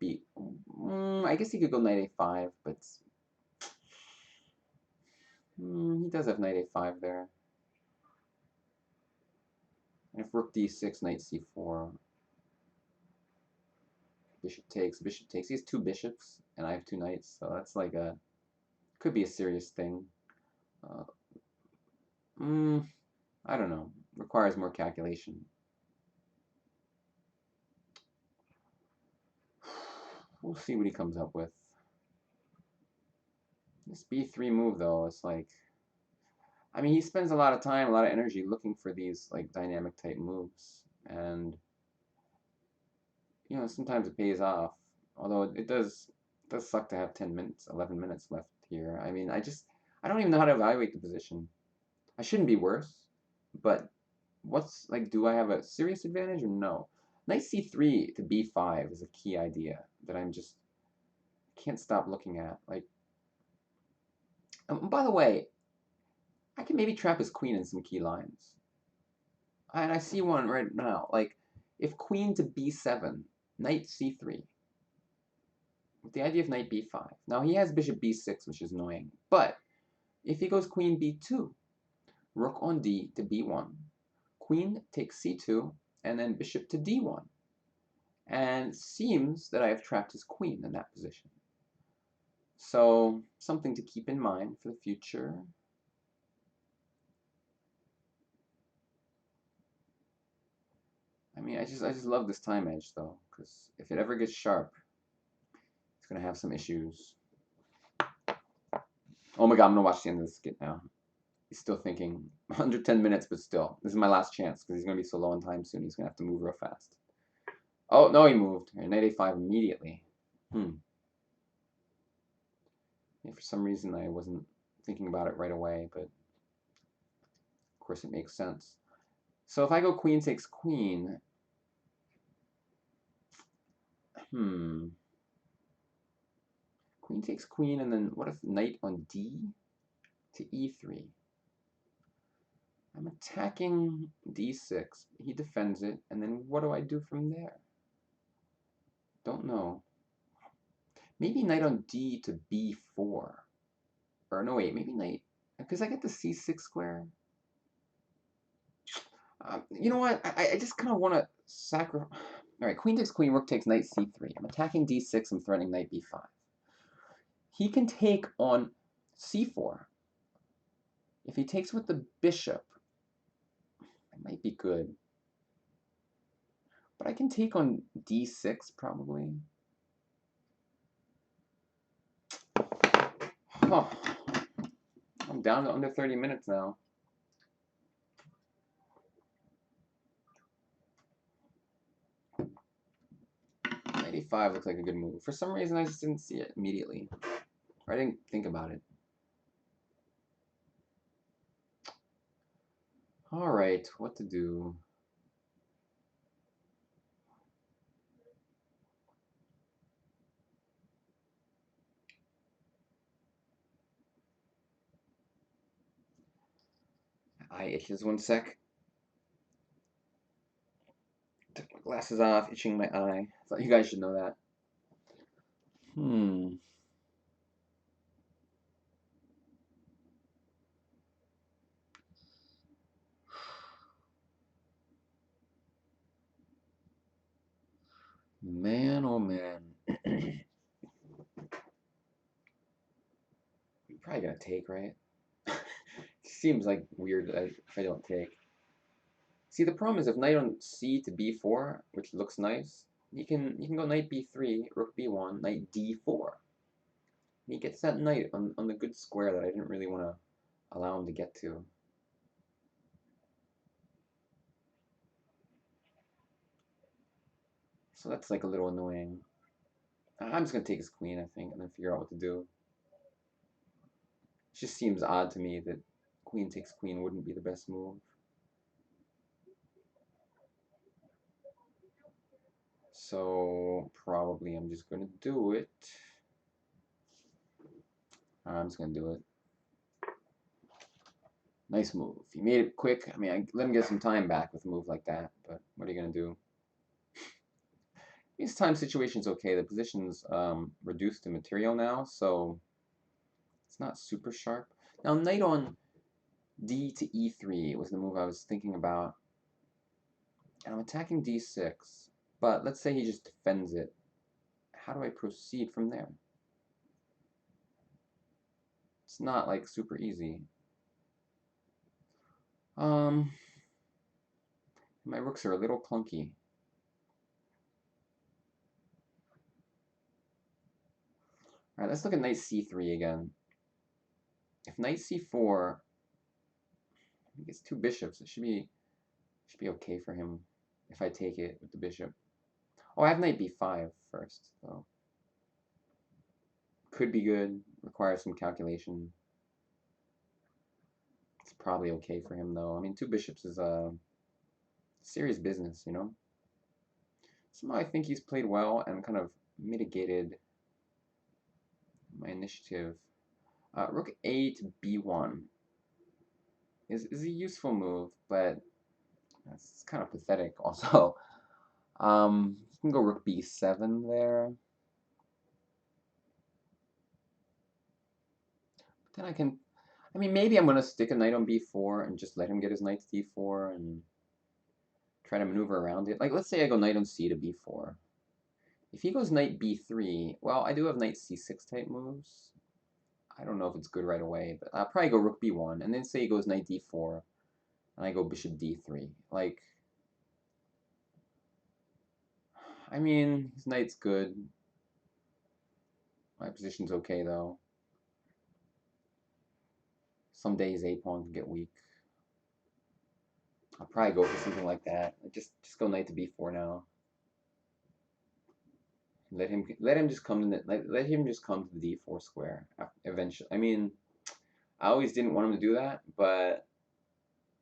Speaker 1: I guess he could go knight a5, but he does have knight a5 there. And if rook d6, knight c4, bishop takes, bishop takes. He has two bishops, and I have two knights, so that's like could be a serious thing. Uh, I don't know. Requires more calculation. We'll see what he comes up with. This b3 move, though, it's like, I mean, he spends a lot of time, a lot of energy looking for these like dynamic type moves, and sometimes it pays off. Although it does suck to have 10 minutes, 11 minutes left here. I mean, I I don't even know how to evaluate the position. I shouldn't be worse, but what's like, do I have a serious advantage or no? Knight c3 to b5 is a key idea that I'm just can't stop looking at. Like, by the way, I can maybe trap his queen in some key lines. And I see one right now. Like, if queen to b7, knight c3, with the idea of knight b5. Now, he has bishop b6, which is annoying. But if he goes queen b2, rook on d to b1, queen takes c2, and then bishop to d1. And it seems that I have trapped his queen in that position. So, something to keep in mind for the future. I mean, I just love this time edge, though, because if it ever gets sharp, it's going to have some issues. Oh my god, I'm going to watch the end of this skit now. He's still thinking. Under 10 minutes, but still. This is my last chance, because he's going to be so low on time soon. He's going to have to move real fast. Oh, no, he moved. Knight a5 immediately. Yeah, for some reason, I wasn't thinking about it right away, but of course it makes sense. So if I go queen takes queen, queen takes queen, and then what if knight on d to e3? I'm attacking d6. He defends it, and then what do I do from there? Don't know. Maybe knight on d to b4. Or no, wait, maybe knight... Because I get the c6 square. You know what? I just kind of want to sacrifice... Alright, queen takes queen, rook takes knight c3. I'm attacking d6, I'm threatening knight b5. He can take on c4. If he takes with the bishop, it might be good. But I can take on d6, probably. Oh, I'm down to under 30 minutes now. Knight e5 looks like a good move. For some reason, I just didn't see it immediately. Or I didn't think about it. Alright, what to do? Eye itches 1 sec. Took my glasses off, itching my eye. Thought you guys should know that. Man, oh man. I'm probably gonna take, right? Seems like weird if I don't take. See, the problem is if knight on c to b4, which looks nice, you can go knight b3, rook b1, knight d4. And he gets that knight on the good square that I didn't really want to allow him to get to. So that's like a little annoying. I'm just going to take his queen, I think, and then figure out what to do. It just seems odd to me that queen takes queen wouldn't be the best move. So probably I'm just going to do it. I'm just going to do it. Nice move. He made it quick. I mean, I let him get some time back with a move like that, but what are you going to do? His time situation's okay. The position's reduced to material now, so it's not super sharp. Now, knight on d to e3 was the move I was thinking about. And I'm attacking d6, but let's say he just defends it. How do I proceed from there? It's not like super easy. My rooks are a little clunky. Alright, let's look at knight c3 again. If knight c4, he gets 2 bishops. It should be okay for him if I take it with the bishop. Oh, I have knight b5 first, so could be good. Requires some calculation. It's probably okay for him, though. I mean, 2 bishops is serious business, you know? Somehow I think he's played well and kind of mitigated my initiative. Rook A to B1 is a useful move, but it's kind of pathetic also. You can go Rook B7 there. Then I mean, maybe I'm going to stick a knight on B4 and just let him get his knight to D4 and try to maneuver around it. Like, let's say I go knight on C to B4. If he goes knight B3, well, I do have knight C6 type moves. I don't know if it's good right away, but I'll probably go Rook B1, and then say he goes knight D4, and I go Bishop D3. Like, I mean, his knight's good. My position's okay, though. Some days A-pawn can get weak. I'll probably go for something like that. Just go knight to B4 now. Let him just come to let him just come to the D4 square eventually. I mean, I always didn't want him to do that, but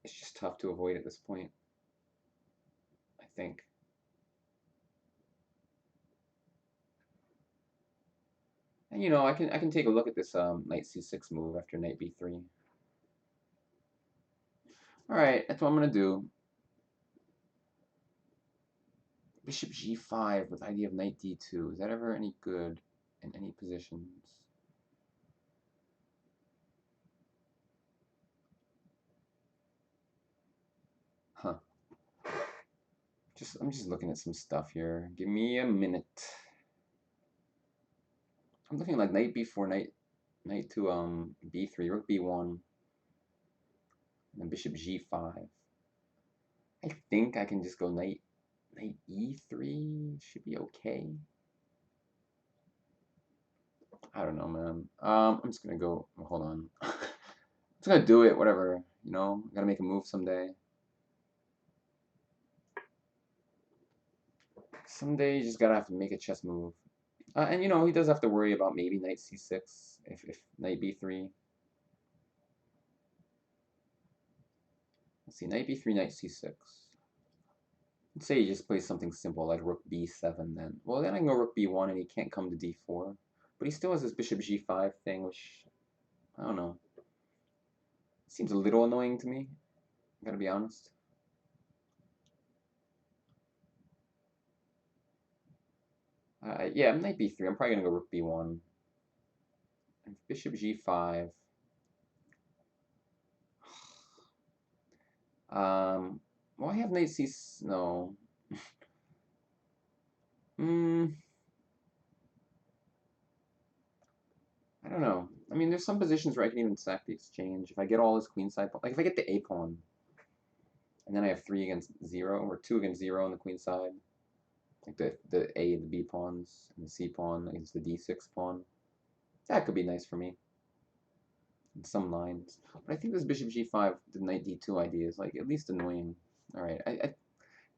Speaker 1: it's just tough to avoid at this point, I think. And you know, I can take a look at this knight C6 move after knight B3. All right, that's what I'm gonna do. Bishop G5 with idea of knight D2. Is that ever any good in any positions? Huh. I'm just looking at some stuff here. Give me a minute. I'm looking like knight B4, knight to B3, rook B1, and then bishop G5. I think I can just go knight E3. Should be okay. I don't know, man. I'm just gonna go. Hold on. I'm just gonna do it. Whatever. You know, gotta make a move someday. Someday you just gotta have to make a chess move. And you know, he does have to worry about maybe knight C6 if knight B3. Let's see, knight B3, knight C6. Let's say he just plays something simple like rook B7 then. Well, then I can go rook B1 and he can't come to D4. But he still has this bishop G5 thing, which, I don't know. Seems a little annoying to me, gotta be honest. Yeah, knight B3. I'm probably gonna go rook B1. And bishop G5. Well, I have knight C. No. I don't know. I mean, there's some positions where I can even sack the exchange. If I get all his queenside, like if I get the A pawn, and then I have 3 against 0, or 2 against 0 on the queen side, like the A and the B pawns, and the C pawn against the D6 pawn, that could be nice for me. In some lines. But I think this bishop G5, the knight D2 idea is like at least annoying. Alright,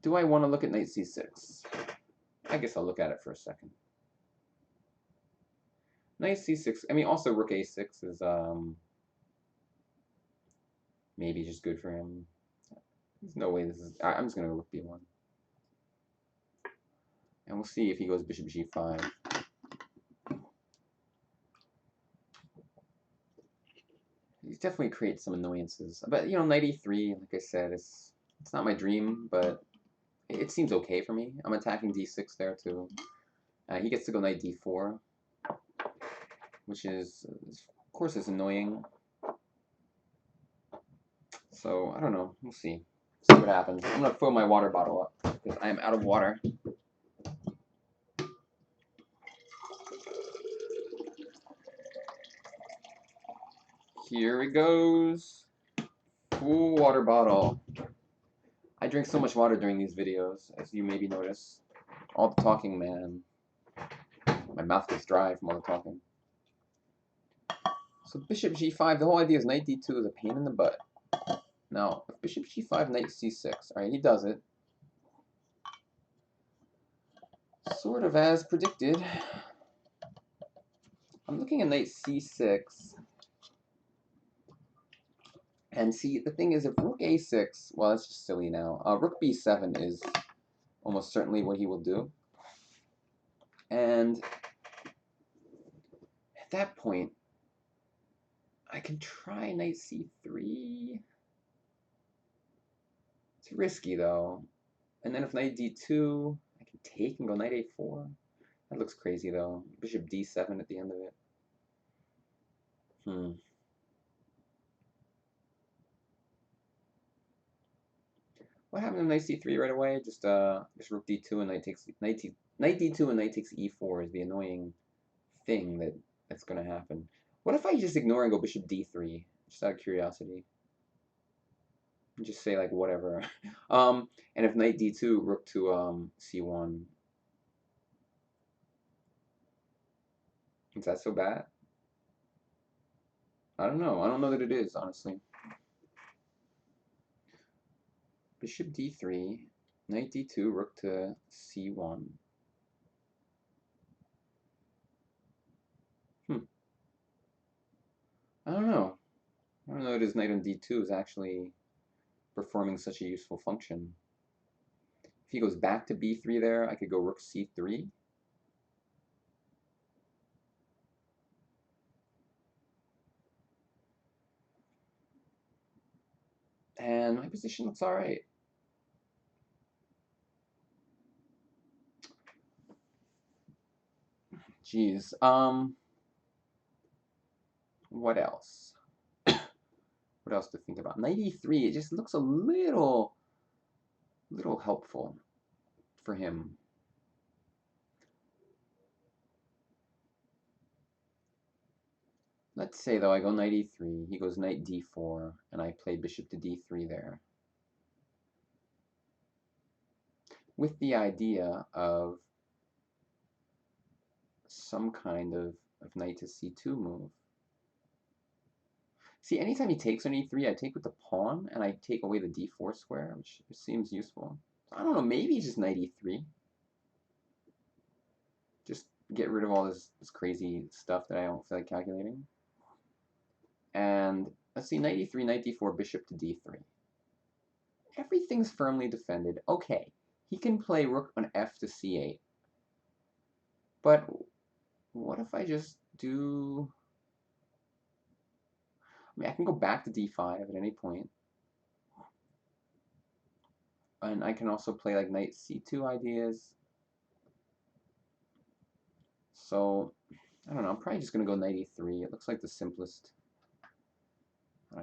Speaker 1: do I want to look at knight C6? I guess I'll look at it for a second. Knight C6, I mean also rook A6 is maybe just good for him. There's no way this is, I'm just going to go rook B1. And we'll see if he goes bishop G5. He definitely creates some annoyances. But, you know, knight E3, like I said, it's not my dream, but it seems okay for me. I'm attacking D6 there, too. He gets to go knight D4, which is, of course, is annoying. So, I don't know. We'll see. See what happens. I'm going to fill my water bottle up, because I am out of water. Here it goes. Full water bottle. I drink so much water during these videos, as you maybe notice. All the talking, man. My mouth gets dry from all the talking. So bishop G5, the whole idea is knight D2 is a pain in the butt. Now, if bishop G5, knight C6, alright, he does it. Sort of as predicted. I'm looking at knight C6. And see, the thing is, if rook a6, well, that's just silly now. Rook b7 is almost certainly what he will do. And at that point, I can try knight c3. It's risky, though. And then if knight d2, I can take and go knight a4. That looks crazy, though. Bishop d7 at the end of it. What happened to knight c3 right away? Just rook d2 and knight d2 and knight takes e4 is the annoying thing that's gonna happen. What if I just ignore and go bishop d3? Just out of curiosity. And just say like whatever. And if knight d2, rook to c1. Is that so bad? I don't know. I don't know that it is, honestly. Bishop d3, knight d2, rook to c1. I don't know. I don't know that his knight on d2 is actually performing such a useful function. If he goes back to b3 there, I could go rook c3. And my position looks all right. Geez. What else? What else to think about? Knight e3, it just looks a little helpful for him. Let's say, though, I go knight e3, he goes knight d4, and I play bishop to d3 there. With the idea of some kind of knight to c2 move. See, anytime he takes on e3, I take with the pawn, and I take away the d4 square, which seems useful. I don't know, maybe just knight e3. Just get rid of all this crazy stuff that I don't feel like calculating. And let's see, knight e3, knight d4, bishop to d3. Everything's firmly defended. Okay, he can play rook on f to c8. But what if I just do... I mean, I can go back to d5 at any point. And I can also play like knight c2 ideas. So, I don't know, I'm probably just going to go knight e3. It looks like the simplest.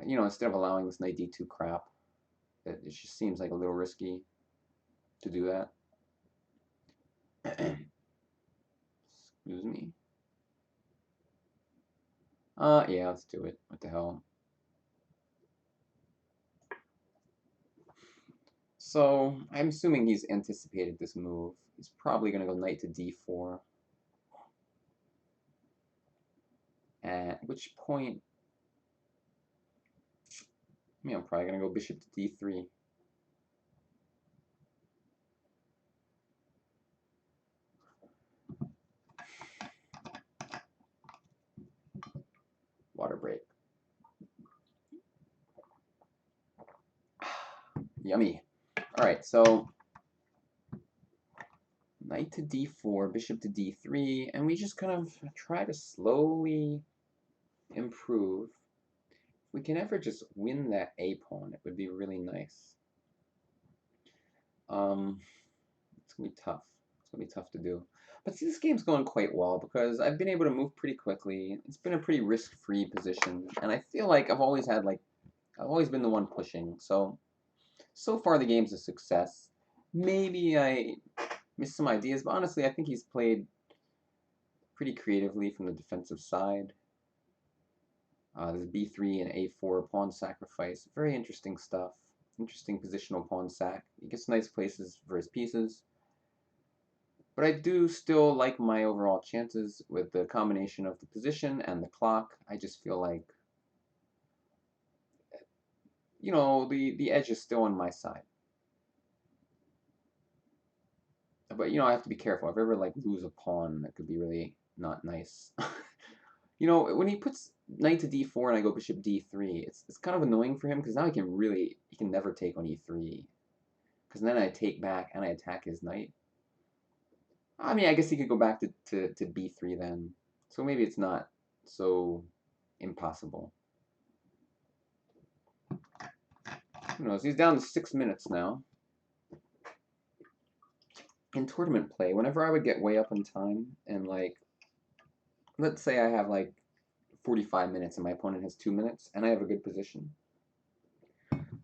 Speaker 1: You know, instead of allowing this knight d2 crap, it just seems like a little risky to do that. Excuse me. Yeah, let's do it. What the hell? So, I'm assuming he's anticipated this move. He's probably going to go knight to d4. At which point, I mean, I'm probably going to go bishop to d3. Water break. Yummy. Alright, so knight to d4, bishop to d3, and we just kind of try to slowly improve. If we can ever just win that a pawn, it would be really nice. It's gonna be tough. It's gonna be tough to do. But see, this game's going quite well because I've been able to move pretty quickly. It's been a pretty risk-free position, and I feel like I've always been the one pushing. So far the game's a success. Maybe I missed some ideas, but honestly, I think he's played pretty creatively from the defensive side. There's b3 and a4 pawn sacrifice. Very interesting stuff. Interesting positional pawn sack. He gets nice places for his pieces. But I do still like my overall chances with the combination of the position and the clock. I just feel like, you know, the edge is still on my side. But, you know, I have to be careful. If I ever, like, lose a pawn, that could be really not nice. You know, when he puts knight to d4 and I go bishop d3, it's kind of annoying for him because now he can never take on e3. Because then I take back and I attack his knight. I mean, I guess he could go back to b3 then. So maybe it's not so impossible. Who knows? He's down to 6 minutes now. In tournament play, whenever I would get way up in time and like, let's say I have like 45 minutes and my opponent has 2 minutes and I have a good position.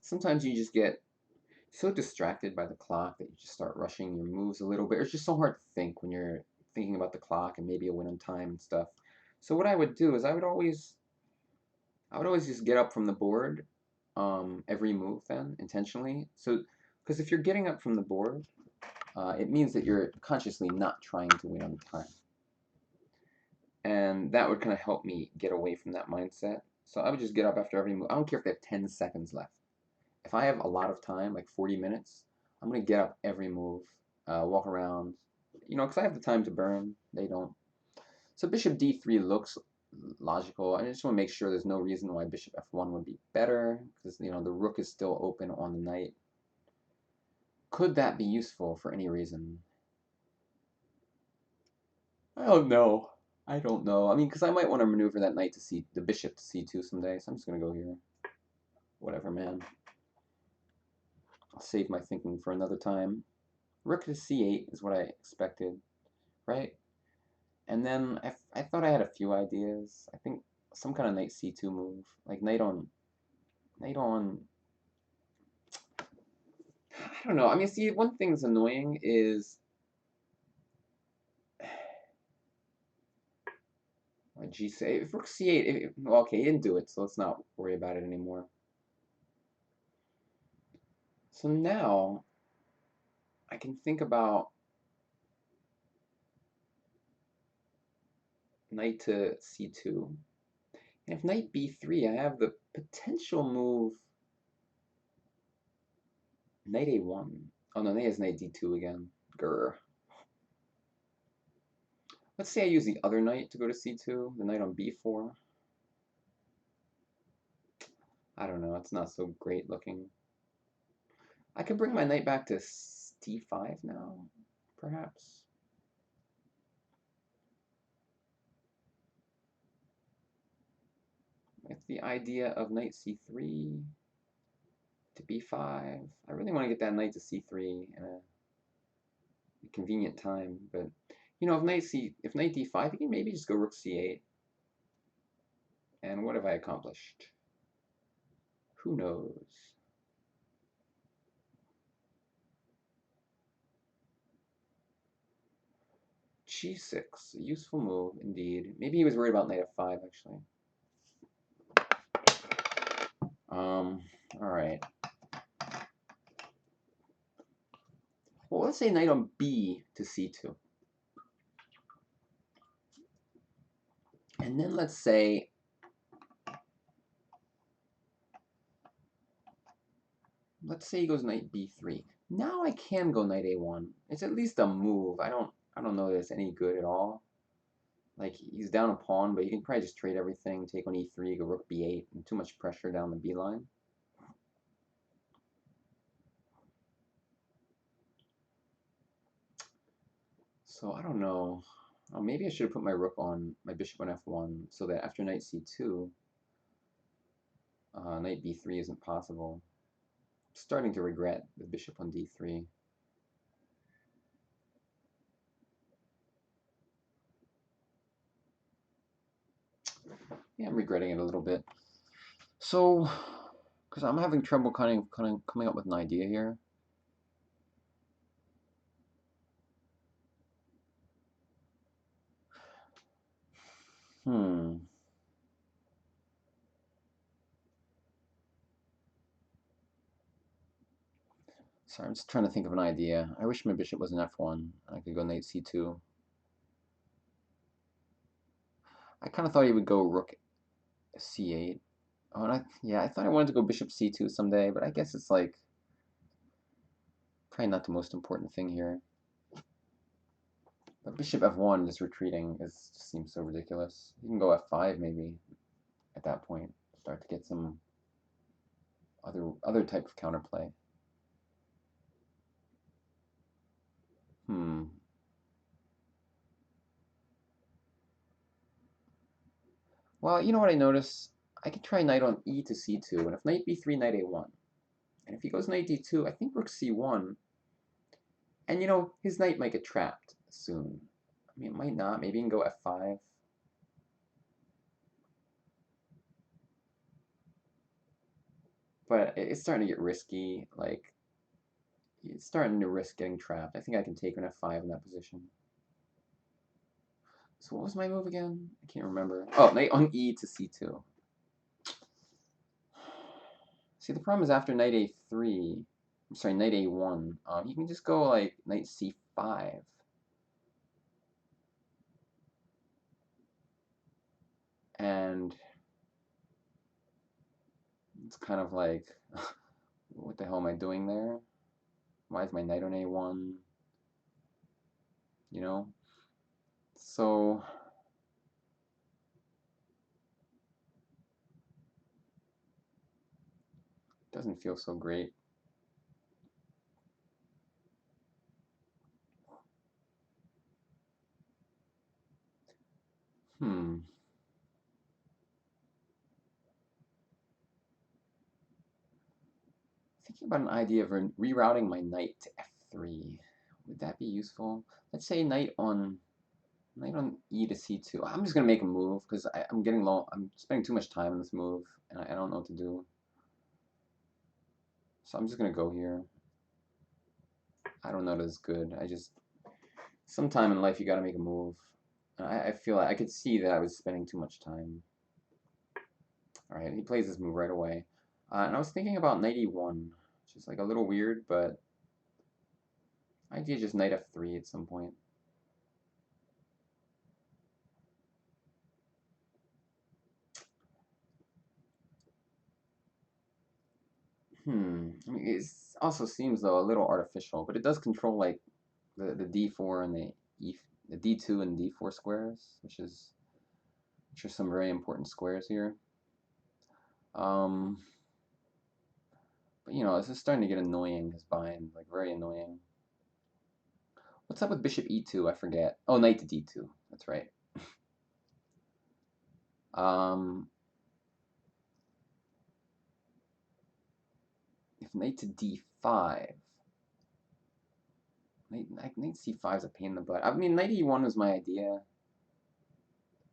Speaker 1: Sometimes you just get so distracted by the clock that you just start rushing your moves a little bit. It's just so hard to think when you're thinking about the clock and maybe a win on time and stuff. So what I would do is I would always just get up from the board every move then intentionally. So because if you're getting up from the board, it means that you're consciously not trying to win on time. And that would kind of help me get away from that mindset. So I would just get up after every move. I don't care if they have 10 seconds left. If I have a lot of time, like 40 minutes, I'm going to get up every move, walk around, you know, because I have the time to burn. They don't. So bishop d3 looks logical. I just want to make sure there's no reason why bishop f1 would be better, because, you know, the rook is still open on the knight. Could that be useful for any reason? I don't know. I don't know. I mean, because I might want to maneuver that knight to the bishop to c2 someday, so I'm just going to go here. Whatever, man. I'll save my thinking for another time. Rook to c8 is what I expected, right? And then I thought I had a few ideas. I think some kind of knight c2 move, like knight on. I don't know. I mean, see, one thing that's annoying is g6. If rook c8, well, okay, he didn't do it, so let's not worry about it anymore. So now I can think about knight to c2. And if knight b3, I have the potential move knight a1. Oh no, knight is knight d2 again. Grr. Let's say I use the other knight to go to c2, the knight on b4. I don't know, it's not so great looking. I could bring my knight back to d5 now, perhaps. With the idea of knight c3 to b5. I really want to get that knight to c3 in a convenient time, but you know, if knight d5, you can maybe just go rook c8. And what have I accomplished? Who knows? g6, a useful move indeed. Maybe he was worried about knight f5 actually. All right. Well, let's say knight on b to c2. And then let's say he goes knight b3. Now I can go knight a1. It's at least a move. I don't know that it's any good at all. Like, he's down a pawn, but you can probably just trade everything, take on e3, go rook b8, and too much pressure down the b line. So I don't know. Maybe I should have put my bishop on f1, so that after knight c2, knight b3 isn't possible. I'm starting to regret the bishop on d3. Yeah, I'm regretting it a little bit. So, because I'm having trouble coming up with an idea here. Sorry, I'm just trying to think of an idea. I wish my bishop was an f1. I could go knight c2. I kind of thought he would go rook c8. Oh, and I thought I wanted to go bishop c2 someday, but I guess it's like probably not the most important thing here. But bishop f1 just retreating just seems so ridiculous. You can go f5 maybe at that point. Start to get some other type of counterplay. Well, you know what I notice? I could try knight on e to c2, and if knight b3, knight a1. And if he goes knight d2, I think rook c1. And you know, his knight might get trapped soon. I mean, it might not. Maybe he can go f5. But it's starting to get risky. Like, it's starting to risk getting trapped. I think I can take an f5 in that position. So what was my move again? I can't remember. Oh, knight on e to c2. See, the problem is after knight a3, I'm sorry, knight a1, you can just go like knight c5. And it's kind of like, what the hell am I doing there? Why is my knight on a1? You know? So, it doesn't feel so great. Thinking about an idea of rerouting my knight to f3. Would that be useful? Let's say knight on e to c2. I'm just gonna make a move because I'm getting low. I'm spending too much time on this move, and I don't know what to do. So I'm just gonna go here. I don't know that it's good. Sometime in life you gotta make a move. I feel like I could see that I was spending too much time. All right, he plays this move right away. And I was thinking about knight e1, which is like a little weird, but idea just knight f3 at some point. I mean, it also seems though a little artificial, but it does control like the d4 and the d2 and d4 squares, which are some very important squares here. But you know, this is starting to get annoying. His bind, like very annoying. What's up with bishop e2? I forget. Oh, knight to d2. That's right. If knight to d5, knight c5 is a pain in the butt. I mean, knight e1 was my idea.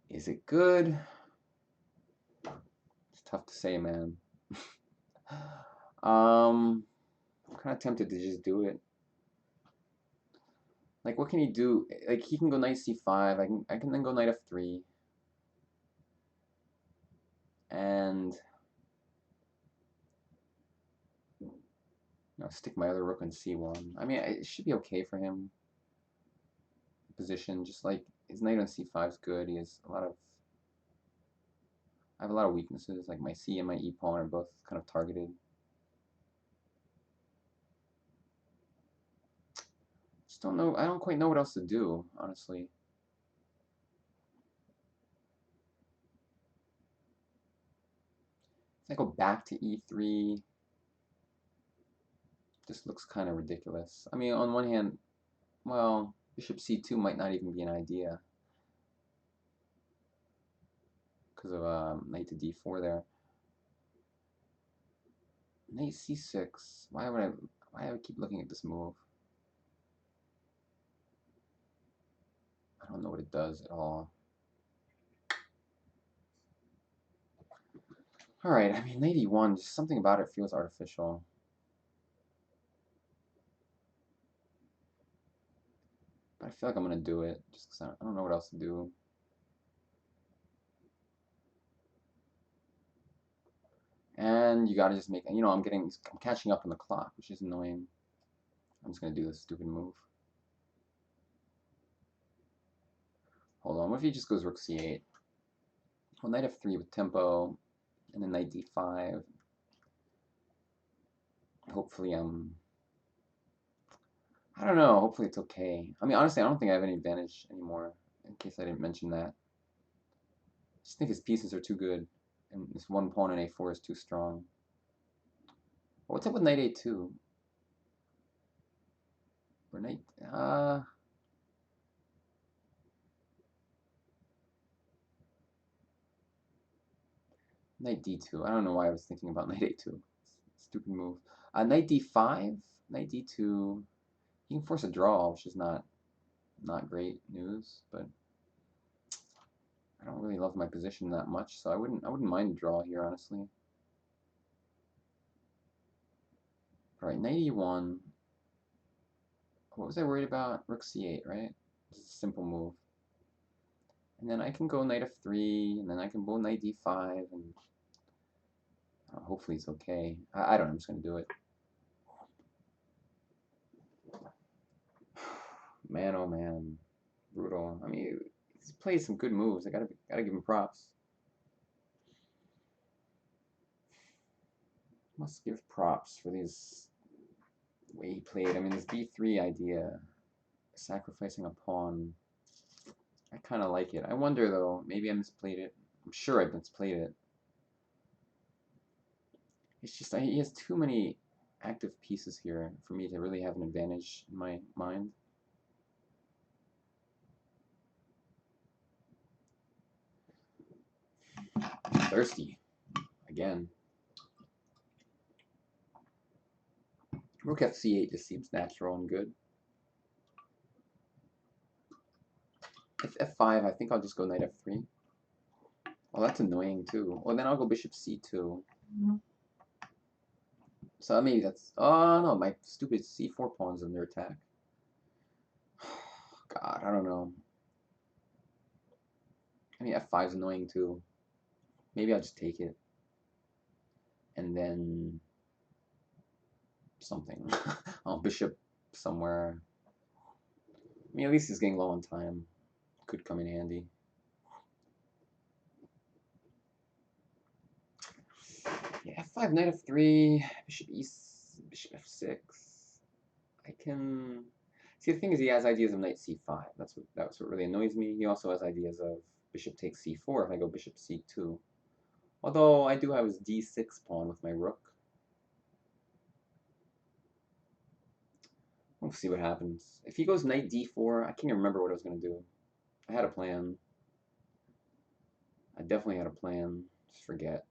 Speaker 1: Is it good? It's tough to say, man. I'm kind of tempted to just do it. Like, what can he do? Like, he can go knight c5. I can then go knight f3. And you know, stick my other rook on c1. I mean, it should be okay for him. Position, just like his knight on c5 is good. He has a lot of. I have a lot of weaknesses. Like my c and my e pawn are both kind of targeted. Just don't know. I don't quite know what else to do, honestly. If I go back to e3, just looks kind of ridiculous. I mean, on one hand, well, bishop c2 might not even be an idea because of knight to d4 there. Knight c6. Why do I keep looking at this move? I don't know what it does at all. All right, I mean, knight e1, just something about it feels artificial. But I feel like I'm going to do it just because I don't know what else to do. And you gotta just make, you know, I'm catching up on the clock, which is annoying. I'm just gonna do this stupid move. Hold on, what if he just goes rook c8? Well, knight f3 with tempo, and then knight d5. Hopefully, I don't know. Hopefully it's okay. I mean, honestly, I don't think I have any advantage anymore, in case I didn't mention that. I just think his pieces are too good, and this one pawn in a4 is too strong. What's up with knight a2? Or knight... Knight d2. I don't know why I was thinking about knight a2. Stupid move. Knight d5. Knight d2. He can force a draw, which is not great news, but I don't really love my position that much, so I wouldn't mind a draw here, honestly. All right, knight e1. What was I worried about? Rook c8, right? It's a simple move. And then I can go knight f3, and then I can go knight d5, and hopefully it's okay. I don't know, I'm just going to do it. Man, oh man. Brutal. I mean, he's played some good moves. I gotta give him props. Must give props for these way he played. I mean, this b3 idea, sacrificing a pawn, I kind of like it. I wonder though, maybe I misplayed it. I'm sure I misplayed it. It's just he has too many active pieces here for me to really have an advantage in my mind. Thirsty again. Rook f8 just seems natural and good. If f5, I think I'll just go knight f3. Oh, that's annoying too. Well, then I'll go bishop c2. So maybe that's... Oh, no, my stupid c4 pawn's under attack. God, I don't know. I mean, f5's annoying too. Maybe I'll just take it. And then... something. Oh, bishop somewhere. I mean, at least he's getting low on time. Could come in handy. Yeah, f5, knight f3, bishop bishop f6. I can... See, the thing is, he has ideas of knight c5. That's what really annoys me. He also has ideas of bishop takes c4 if I go bishop c2. Although I do have his d6 pawn with my rook. We'll see what happens. If he goes knight d4, I can't even remember what I was going to do. I had a plan. I definitely had a plan. Just forget.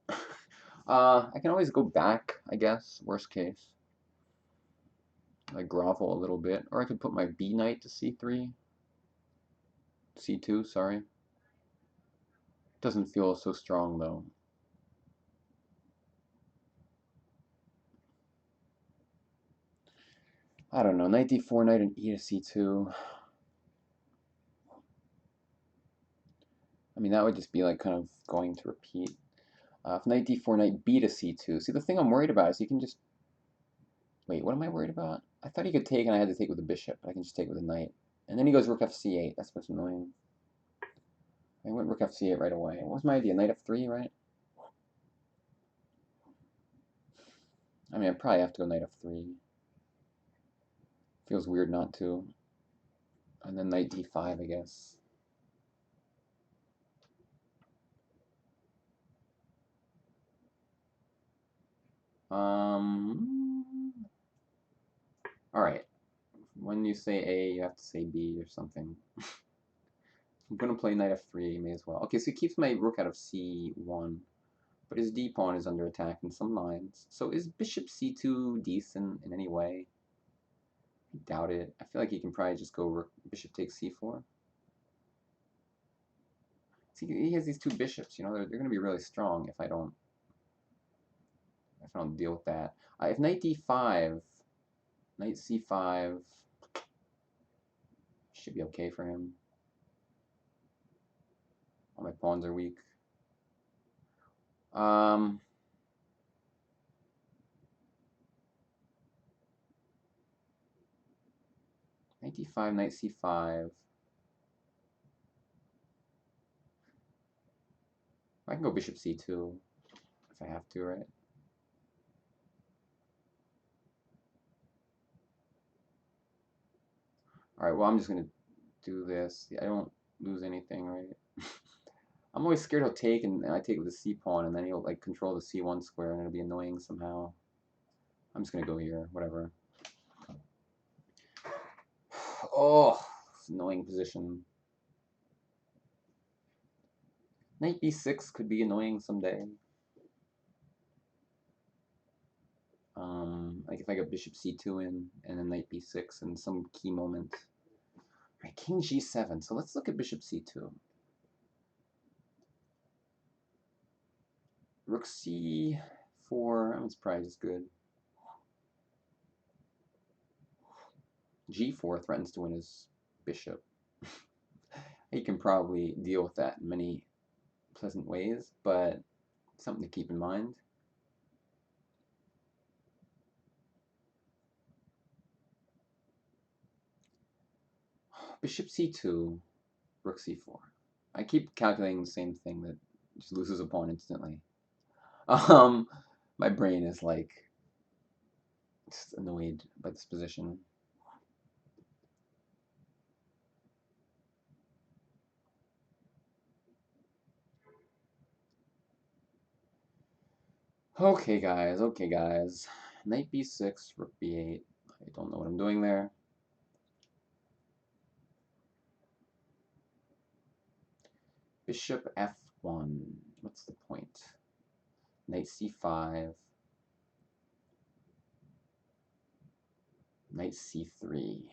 Speaker 1: I can always go back, I guess, worst case. I grovel a little bit. Or I could put my b knight to c3. c2, sorry. Doesn't feel so strong, though. I don't know. Knight d4, knight and e to c2. I mean, that would just be like kind of going to repeat. If knight d4, knight b to c2. See, the thing I'm worried about is you can just... Wait, what am I worried about? I thought he could take and I had to take with a bishop. But I can just take with a knight. And then he goes rook fc8. That's what's annoying. I went rook fc8 right away. What was my idea? Knight f3, right? I mean, I probably have to go knight f3. Feels weird not to. And then knight d5, I guess. Alright. When you say A, you have to say B or something. I'm going to play knight f3, may as well. Okay, so he keeps my rook out of c1. But his d pawn is under attack in some lines. So is bishop c2 decent in any way? I doubt it. I feel like he can probably just go rook, bishop takes c4. See, he has these two bishops, you know, they're going to be really strong if I don't deal with that. If knight d5, knight c5 should be okay for him. All my pawns are weak. Knight d5, knight c5. I can go bishop c2 if I have to, right? Alright, well, I'm just going to do this. I don't lose anything, right? I'm always scared he'll take, and I take with the C pawn, and then he'll like control the C1 square, and it'll be annoying somehow. I'm just going to go here, whatever. Oh, annoying position. Knight b6 could be annoying someday. Like if I got bishop c2 in, and then knight b6 in some key moment. Alright, king g7. So let's look at bishop c2. Rook c4. I mean, it's probably just good. g4 threatens to win his bishop. He can probably deal with that in many pleasant ways, but something to keep in mind. Bishop c2, rook c4. I keep calculating the same thing that just loses a pawn instantly. My brain is like just annoyed by this position. Okay, guys. Okay, guys. Knight b6, rook b8. I don't know what I'm doing there. Bishop f1. What's the point? Knight c5. Knight c3.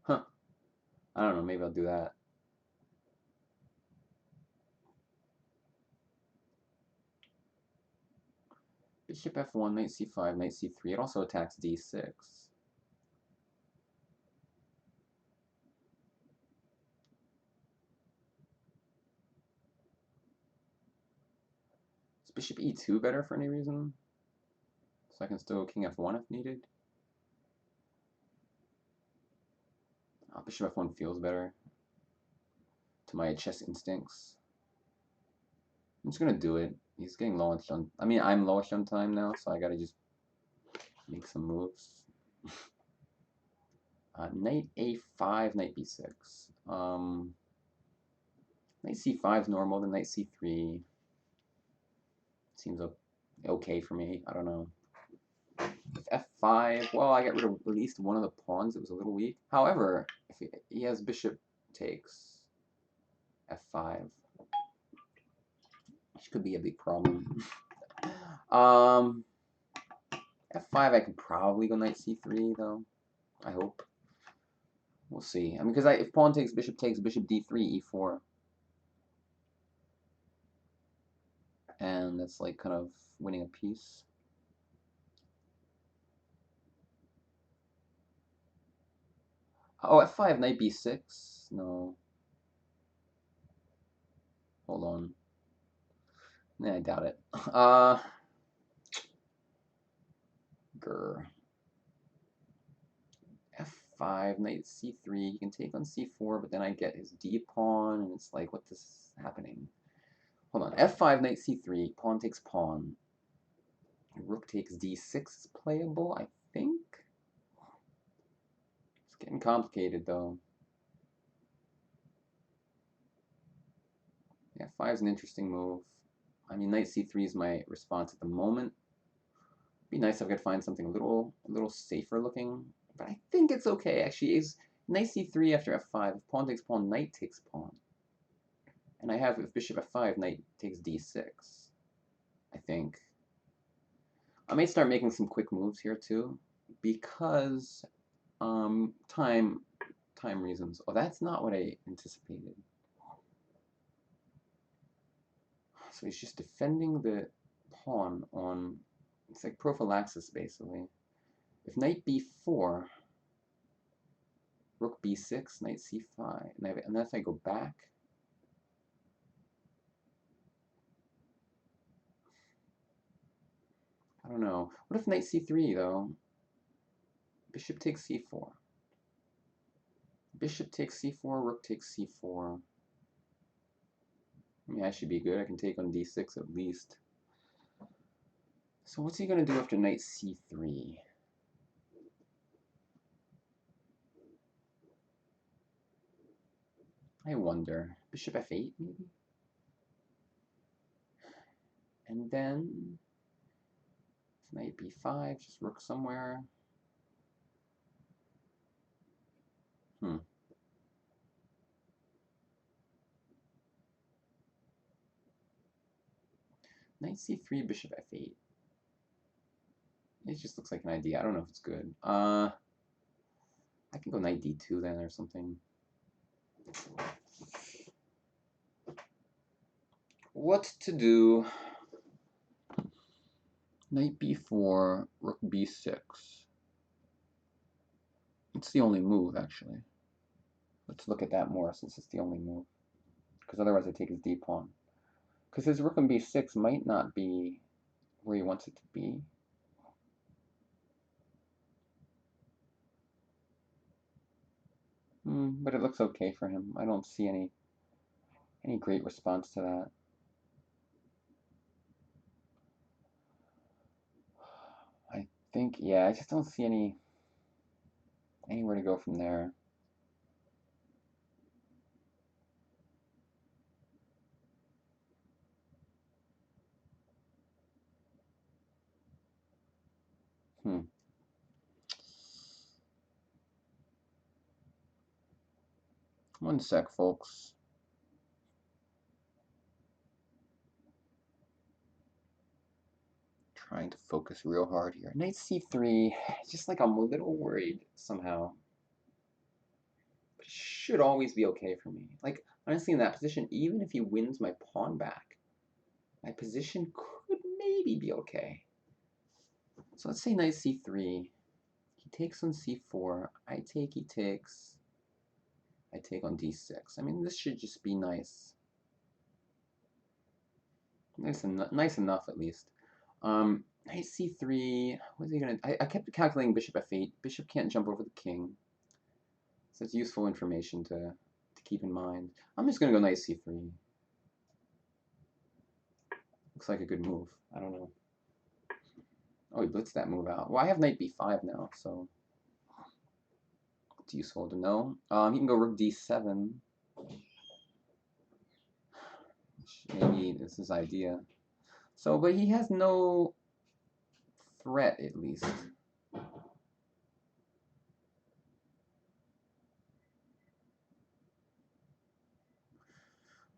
Speaker 1: Huh. I don't know. Maybe I'll do that. Bishop f1, knight c5, knight c3. It also attacks d6. Is bishop e2 better for any reason? So I can still king f1 if needed? Oh, bishop f1 feels better to my chess instincts. I'm just gonna do it. He's getting launched on. I mean, I'm launched on time now, so I gotta just make some moves. Knight a5, knight b6. Knight c5 is normal. Then knight c3 seems okay for me. I don't know. With f5, well, I got rid of at least one of the pawns. It was a little weak. However, if he has bishop takes f5, which could be a big problem. f5, I could probably go knight c3 though. I hope. We'll see. I mean, because if pawn takes, bishop d3, e4, and that's like kind of winning a piece. Oh, f5, knight b6. No. Hold on. Nah, I doubt it. Grr. F5, knight c3. You can take on c4, but then I get his d pawn, and it's like, what is happening? Hold on. F5, knight c3. Pawn takes pawn. Rook takes d6 is playable, I think. It's getting complicated, though. Yeah, 5 is an interesting move. I mean, knight c3 is my response at the moment. It'd be nice if I could find something a little safer looking, but I think it's okay. Actually, is knight c3 after f5. If pawn takes pawn, knight takes pawn. And I have, if bishop f5, knight takes d6, I think. I may start making some quick moves here too, because time reasons. Oh, that's not what I anticipated. So he's just defending the pawn on, it's like prophylaxis basically. If knight b4, rook b6, knight c5, and then if I go back, I don't know. What if knight c3 though? Bishop takes c4. Bishop takes c4, rook takes c4. I mean, that should be good. I can take on d6 at least. So what's he going to do after knight c3? I wonder. Bishop f8, maybe? And then knight b5, just rook somewhere. Knight c3, bishop f8. It just looks like an idea. I don't know if it's good. I can go knight d2 then or something. What to do? Knight b4, rook b6. It's the only move, actually. Let's look at that more since it's the only move. Because otherwise I take his d pawn. Because his rook on b6 might not be where he wants it to be. But it looks okay for him. I don't see any great response to that. I think, yeah, I just don't see anywhere to go from there. One sec, folks. Trying to focus real hard here. Knight c3, just like I'm a little worried somehow. But it should always be okay for me. Like, honestly, in that position, even if he wins my pawn back, my position could maybe be okay. So let's say knight c3. He takes on c4. I take, he takes. I take on d6. I mean, this should just be nice. Nice enough, at least. Knight c3. What is he gonna? I kept calculating bishop f8. Bishop can't jump over the king. So it's useful information to keep in mind. I'm just gonna go knight c3. Looks like a good move. I don't know. Oh, he blitzed that move out. Well, I have knight b5 now, so it's useful to know. He can go rook d7. Maybe this is his idea. So, but he has no threat, at least.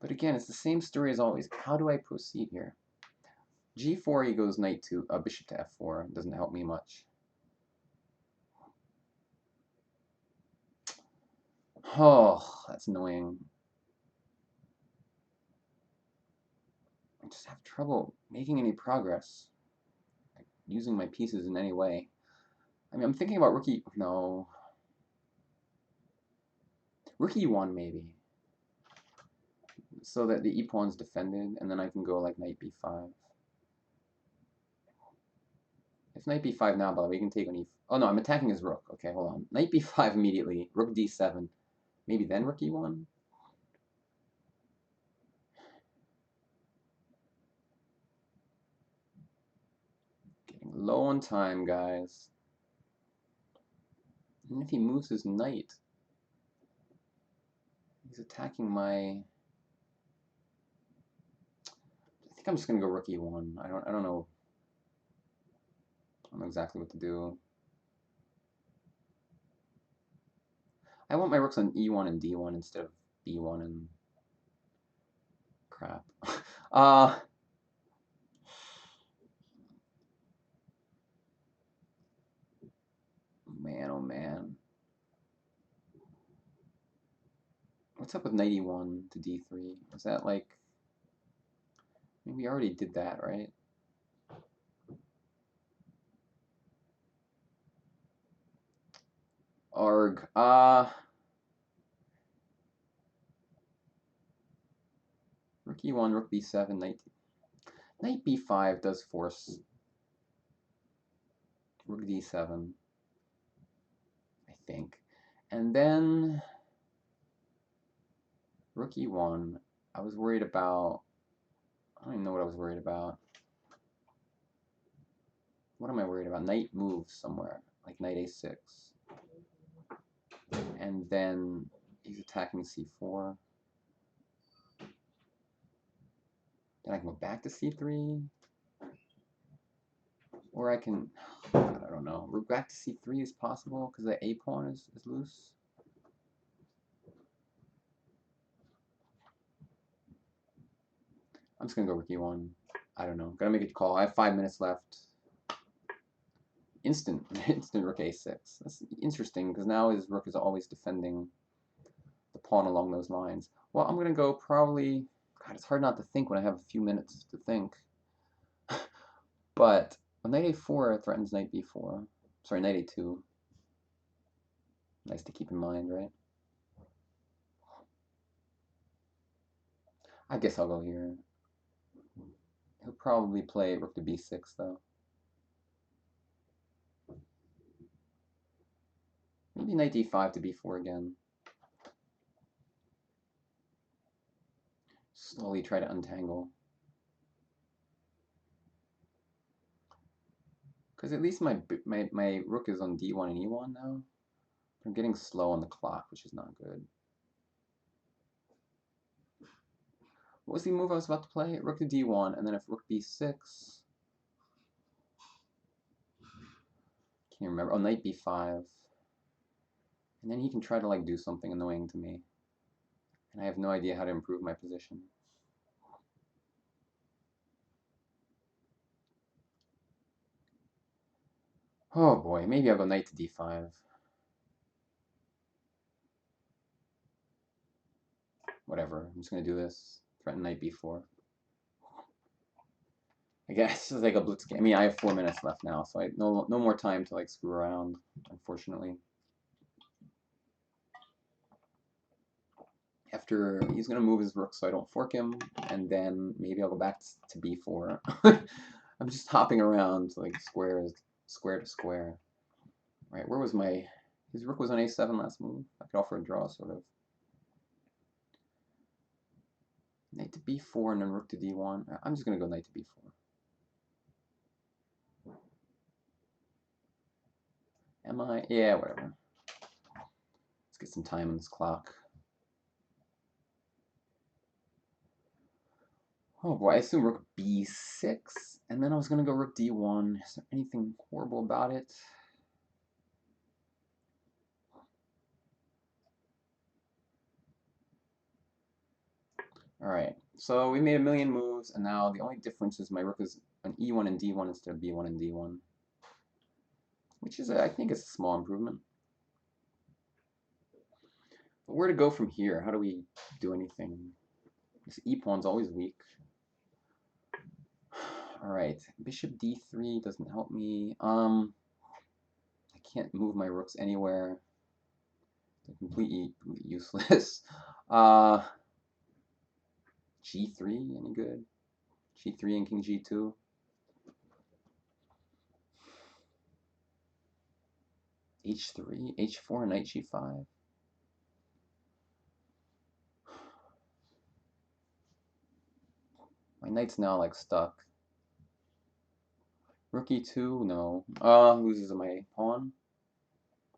Speaker 1: But again, it's the same story as always. How do I proceed here? g4, he goes knight to bishop to f4. Doesn't help me much. Oh, that's annoying. I just have trouble making any progress, like, using my pieces in any way. I mean, I'm thinking about rook e... No. Rook e1, maybe. So that the e-pawn's defended, and then I can go like knight b5. If knight b5 now, by the way, we can take on e... Oh, no, I'm attacking his rook. Okay, hold on. Knight b5 immediately. Rook d7. Maybe then rook e1? Getting low on time, guys. And if he moves his knight, he's attacking my... I think I'm just gonna go rook e1. I don't know. I don't know exactly what to do. I want my rooks on e1 and d1 instead of b1 and crap. Man, oh man. What's up with knight e1 to d3? Is that like... Maybe we already did that, right? Arg. Rook e1, rook b7, knight b5 does force rook d7, I think. And then rook e1. I was worried about... I don't even know what I was worried about. What am I worried about? Knight moves somewhere, like knight a6. And then he's attacking c4. Then I can go back to c3. Or I can, God, I don't know. Rook back to c3 is possible because the a pawn is loose. I'm just going to go rook e1. I don't know. Gotta make a call. I have 5 minutes left. Instant rook a6. That's interesting because now his rook is always defending the pawn along those lines. Well, I'm going to go probably, God, it's hard not to think when I have a few minutes to think. But knight a4 threatens knight b4. Sorry, knight a2. Nice to keep in mind, right? I guess I'll go here. He'll probably play rook to b6, though. Maybe knight d5 to b4 again. Slowly try to untangle. Because at least my rook is on d1 and e1 now. I'm getting slow on the clock, which is not good. What was the move I was about to play? Rook to d1, and then if rook b6... Can't remember. Oh, knight b5. And then he can try to like do something annoying to me. And I have no idea how to improve my position. Oh boy, maybe I'll go knight to d5. Whatever, I'm just gonna do this. Threaten knight b4. I guess it's like a blitz game. I mean, I have 4 minutes left now, so I no more time to like screw around, unfortunately. After he's gonna move his rook so I don't fork him, and then maybe I'll go back to b4. I'm just hopping around like square to square. Right, where was my... His rook was on a7 last move. I could offer a draw, sort of. Knight to b4 and then rook to d1. I'm just going to go knight to b4. Am I? Yeah, whatever. Let's get some time on this clock. Oh boy, I assume rook b6. And then I was going to go rook d1. Is there anything horrible about it? Alright, so we made a million moves, and now the only difference is my rook is on e1 and d1 instead of b1 and d1. Which is, I think, it's a small improvement. But where to go from here? How do we do anything? This e-pawn's always weak. Alright, bishop d3 doesn't help me. I can't move my rooks anywhere. They're completely useless. G3, any good? G3 and king g2. H3, h4, knight g5. My knight's now like stuck. Rook e2, no. Loses my pawn.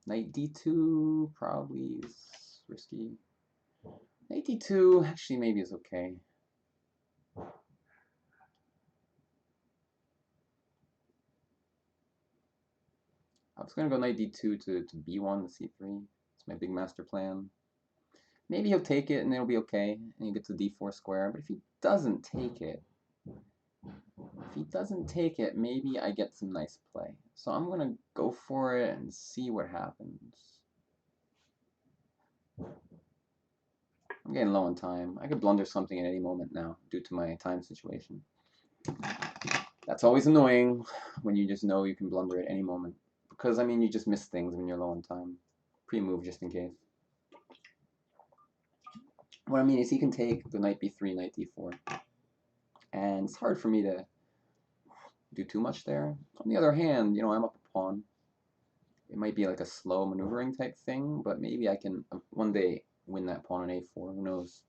Speaker 1: Knight d2 probably is risky. Knight d2 actually maybe is okay. I was gonna go knight d2 to b1 to c3. It's my big master plan. Maybe he'll take it and it'll be okay, and he gets a d4 square. But if he doesn't take it, maybe I get some nice play. So I'm gonna go for it and see what happens. I'm getting low on time. I could blunder something at any moment now due to my time situation. That's always annoying when you just know you can blunder at any moment. Because, I mean, you just miss things when you're low on time. Pre-move just in case. What I mean is he can take the knight b3, knight d4. And it's hard for me to do too much there. On the other hand, you know, I'm up a pawn. It might be like a slow maneuvering type thing, but maybe I can one day win that pawn on a4. Who knows?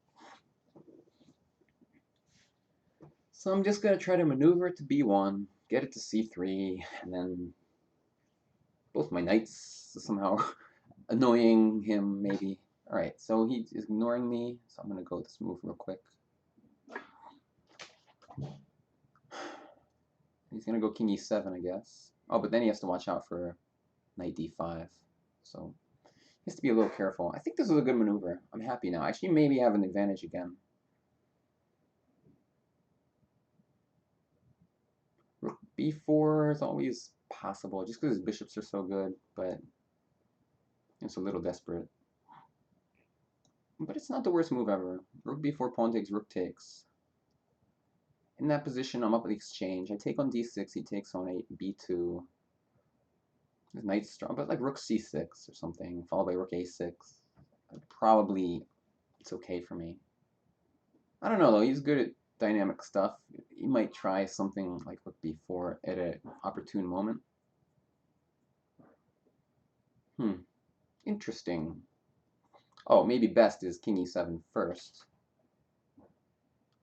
Speaker 1: So I'm just going to try to maneuver it to b1, get it to c3, and then both my knights somehow annoying him, maybe. Alright, so he's ignoring me, so I'm going to go this move real quick. He's gonna go king e7, I guess. Oh, but then he has to watch out for knight d5. So he has to be a little careful. I think this is a good maneuver. I'm happy now. Actually, maybe I have an advantage again. Rook b4 is always possible, just because his bishops are so good, but it's a little desperate. But it's not the worst move ever. Rook b4, pawn takes, rook takes. In that position, I'm up at the exchange. I take on d6, he takes on b2. His knight's strong, but like rook c6 or something, followed by rook a6. Probably, it's okay for me. I don't know, though. He's good at dynamic stuff. He might try something like rook b4 at an opportune moment. Interesting. Oh, maybe best is king e7 first.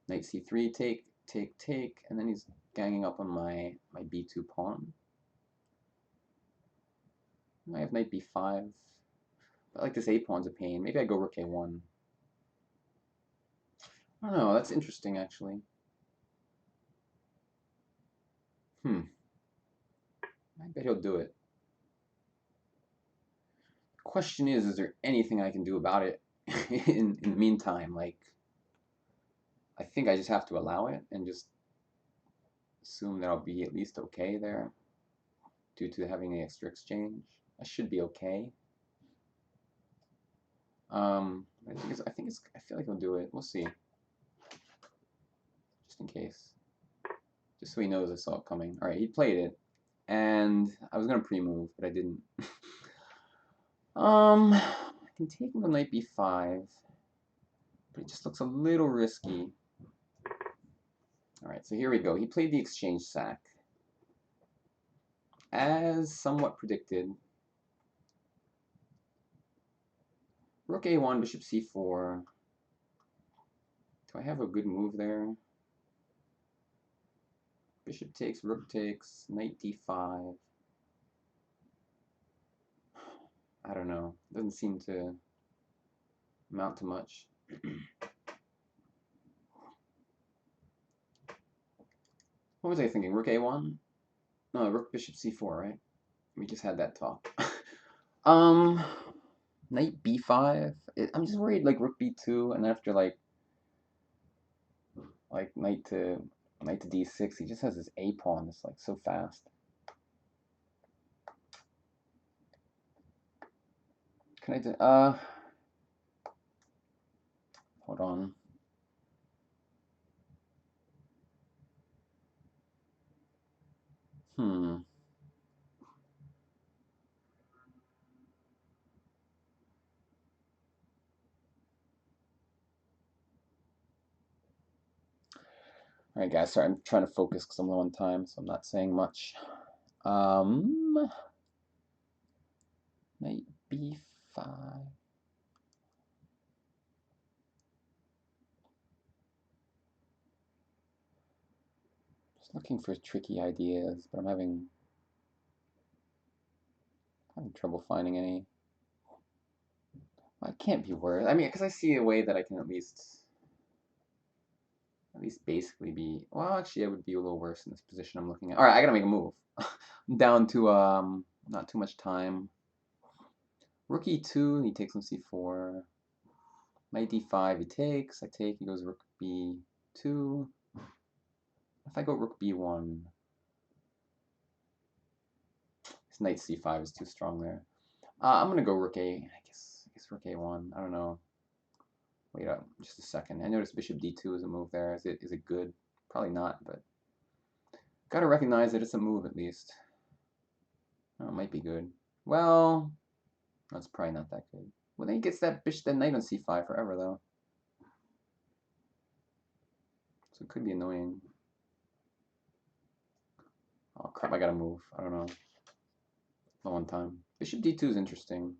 Speaker 1: Knight c3, take, take, take, and then he's ganging up on my b2 pawn. I have knight b5. I like this a pawn's a pain. Maybe I go rook a1. I don't know, that's interesting actually. I bet he'll do it. Question is there anything I can do about it in the meantime? Like, I think I just have to allow it and just assume that I'll be at least okay there due to having the extra exchange. I should be okay. I feel like he'll do it. We'll see. Just in case. Just so he knows I saw it coming. Alright, he played it. And I was gonna pre-move, but I didn't. I can take him to knight b5. But it just looks a little risky. Alright, so here we go. He played the exchange sack. As somewhat predicted. Rook a1, bishop c4. Do I have a good move there? Bishop takes, rook takes, knight d5. I don't know. Doesn't seem to amount to much. What was I thinking? Rook a1? No, rook bishop c4, right? We just had that talk. Knight b5. I'm just worried like rook b2, and after like knight to d6, he just has this a pawn that's like so fast. Can I do hold on. All right, guys. Sorry, I'm trying to focus because I'm low on time, so I'm not saying much. Knight b5. Just looking for tricky ideas, but I'm having trouble finding any. Well, it can't be worse. I mean, because I see a way that I can at least basically be. Well, actually, I would be a little worse in this position I'm looking at. All right, I gotta make a move. I'm down to not too much time. Rook e2, he takes on c4. Knight d5, he takes. I take. He goes rook b2. If I go rook b1, his knight c5 is too strong there. I'm gonna go rook a. I guess rook a1. I don't know. Wait up, just a second. I noticed bishop d2 is a move there. Is it good? Probably not, but gotta recognize that it's a move at least. Oh, it might be good. Well, that's probably not that good. Well, then he gets that knight on c5 forever though. So it could be annoying. Oh crap! I gotta move. I don't know. Low on time. Bishop d2 is interesting.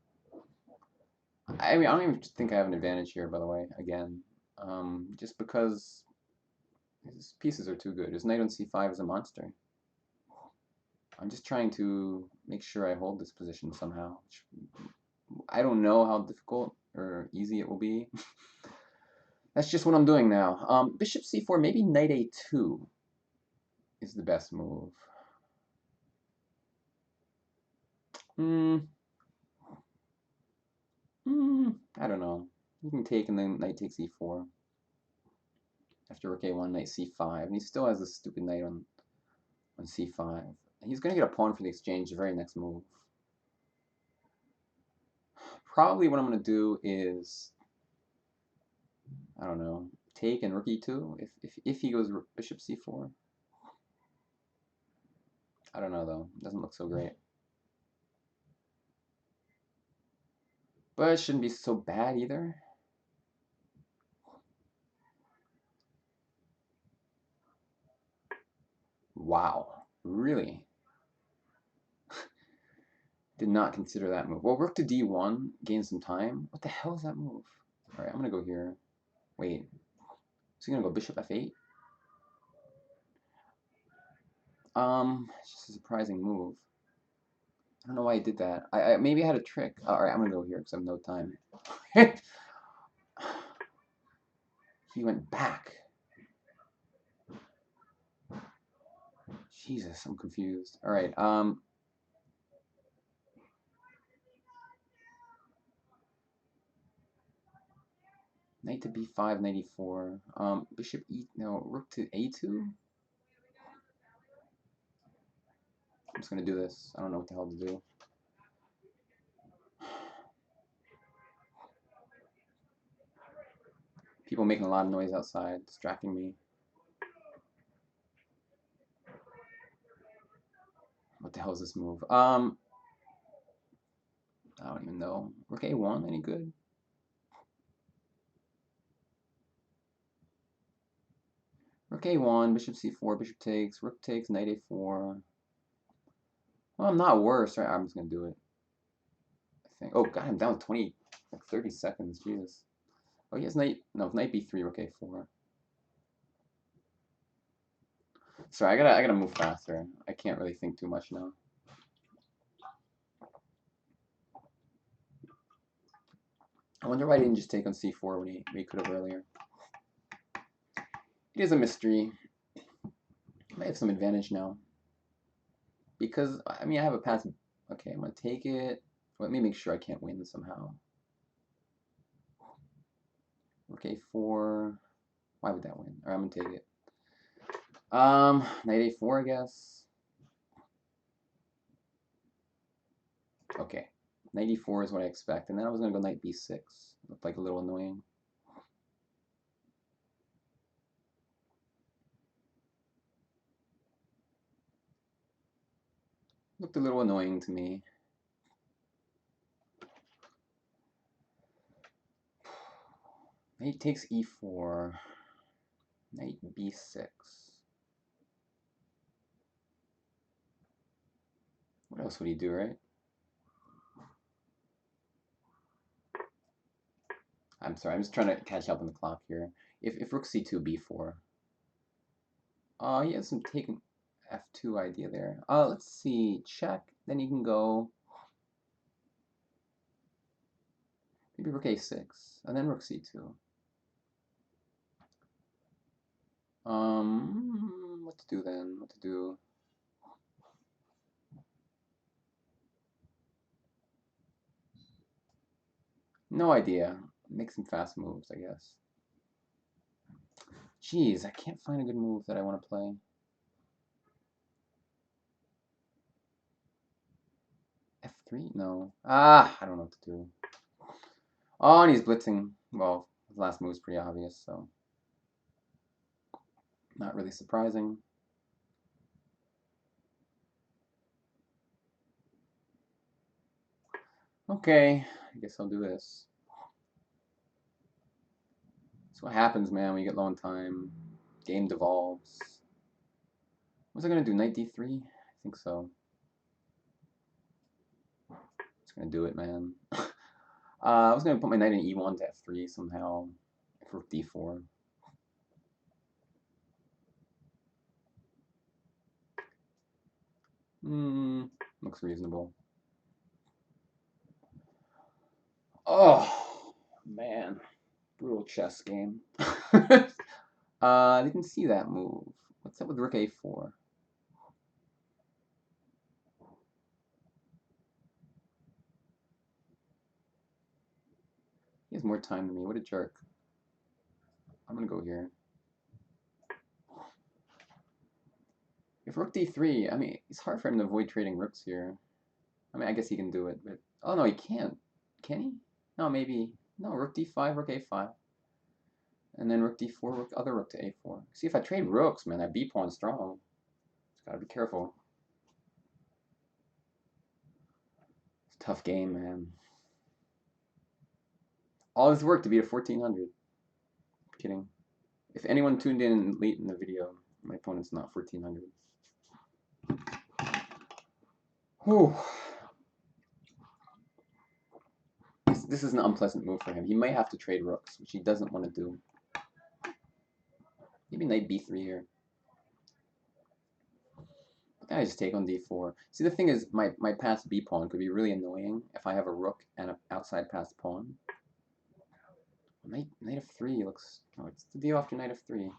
Speaker 1: I mean, I don't even think I have an advantage here, by the way, again. Just because his pieces are too good. His knight on c5 is a monster. I'm just trying to make sure I hold this position somehow. I don't know how difficult or easy it will be. That's just what I'm doing now. Bishop c4, maybe knight a2 is the best move. I don't know. You can take and then knight takes e4. After rook a1, knight c5. And he still has this stupid knight on c5. He's going to get a pawn for the exchange the very next move. Probably what I'm going to do is, I don't know, take and rook e2 if he goes bishop c4. I don't know, though. It doesn't look so great. But it shouldn't be so bad either. Wow. Really? Did not consider that move. Well, rook to d1, gain some time. What the hell is that move? All right, I'm going to go here. Wait. Is he going to go bishop f8? It's just a surprising move. I don't know why he did that. I maybe I had a trick. All right, I'm going to go here because I have no time. He went back. Jesus, I'm confused. All right, knight to b5, knight e4. Bishop e, no, rook to a2. I'm just gonna do this. I don't know what the hell to do. People making a lot of noise outside, distracting me. What the hell is this move? I don't even know. Rook a1, any good? Rook a1, bishop c4, bishop takes, rook takes, knight a4. Well, I'm not worse, right? I'm just gonna do it. I think. Oh god, I'm down to 20, like 30 seconds. Jesus. Oh, he has knight. No, knight b3, rook a4. Sorry, I gotta move faster. I can't really think too much now. I wonder why he didn't just take on c4 when he could have earlier. It is a mystery. I might have some advantage now. Because, I mean, I have a pass. Okay, I'm going to take it. Let me make sure I can't win somehow. Rook a4. Why would that win? Alright, I'm going to take it. Knight a4, I guess. Okay. Knight e4 is what I expect. And then I was going to go knight b6. Looked like a little annoying. Looked a little annoying to me. Knight takes e4. Knight b6. What else would he do, right? I'm sorry, I'm just trying to catch up on the clock here. If rook c2, b4. He has some taken f2 idea there. Let's see, check. Then you can go maybe rook a6, and then rook c2. What to do then? What to do? No idea. Make some fast moves, I guess. Jeez, I can't find a good move that I want to play. f3? No. I don't know what to do. Oh, and he's blitzing. Well, his last move is pretty obvious, so not really surprising. Okay, I guess I'll do this. That's what happens, man, when you get low on time. Game devolves. Was I going to do? Knight d3? I think so. Just going to do it, man. I was going to put my knight in e1 to f3 somehow. For d4. Looks reasonable. Oh, man. Brutal chess game. Didn't see that move. What's up with rook a4? He has more time than me. What a jerk. I'm gonna go here. If rook d3, I mean, it's hard for him to avoid trading rooks here. I mean, I guess he can do it, but... Oh, no, he can't. Can he? No, maybe... No, rook d5, rook a5. And then rook d4, rook, other rook to a4. See, if I trade rooks, man, that b-pawn's strong. Just gotta be careful. It's a tough game, man. All this work to beat a 1400. Kidding. If anyone tuned in late in the video, my opponent's not 1400. Whew. This is an unpleasant move for him. He might have to trade rooks, which he doesn't want to do. Maybe knight b3 here. I just take on d4. See, the thing is, my passed b pawn could be really annoying if I have a rook and an outside passed pawn. Knight f3 looks... Oh, it's the deal after knight f3.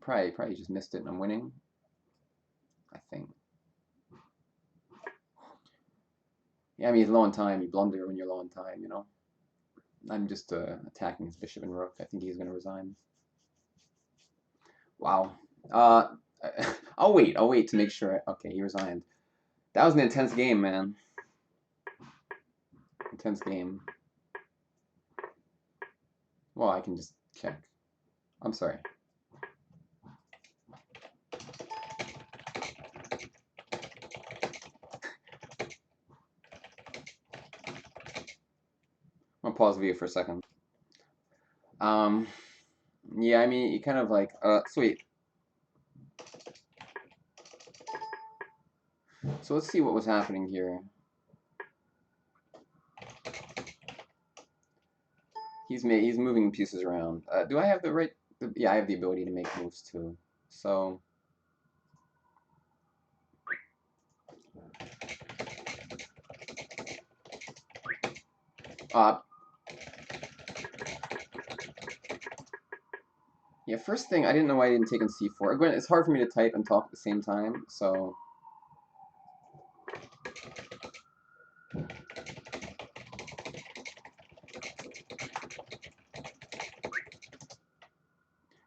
Speaker 1: Probably just missed it and I'm winning. I think. Yeah, I mean, he's low on time. You blunder when you're low on time, you know. I'm just attacking his bishop and rook. I think he's going to resign. Wow. I'll wait to make sure. Okay, he resigned. That was an intense game, man. Intense game. Well, I can just check. I'm sorry. I'll pause the video for a second. Yeah, I mean, you kind of like, sweet. So let's see what was happening here. He's moving pieces around. Do I have the right? Yeah, I have the ability to make moves too. So. Yeah, first thing, I didn't know why I didn't take on c4. Again, it's hard for me to type and talk at the same time, so...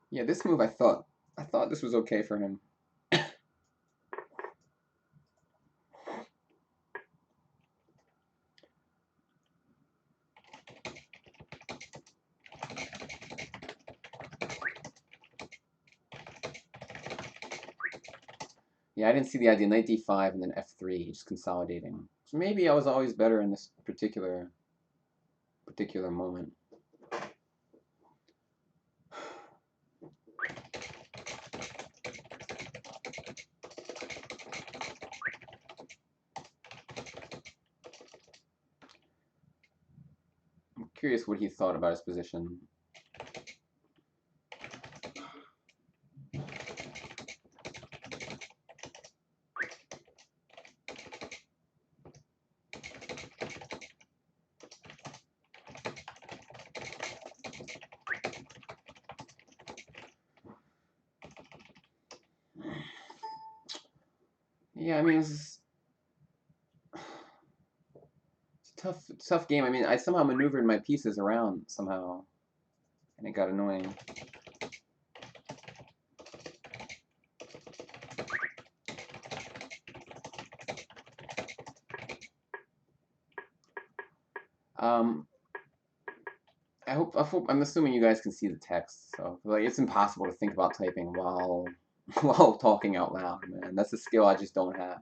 Speaker 1: Yeah, this move I thought this was okay for him. Yeah, I didn't see the idea. Knight d5 and then f3, just consolidating. So maybe I was always better in this particular moment. I'm curious what he thought about his position. Yeah, I mean, it's a tough game. I mean, I somehow maneuvered my pieces around somehow, and it got annoying. I'm assuming you guys can see the text, so like it's impossible to think about typing while talking out loud, man. That's a skill I just don't have.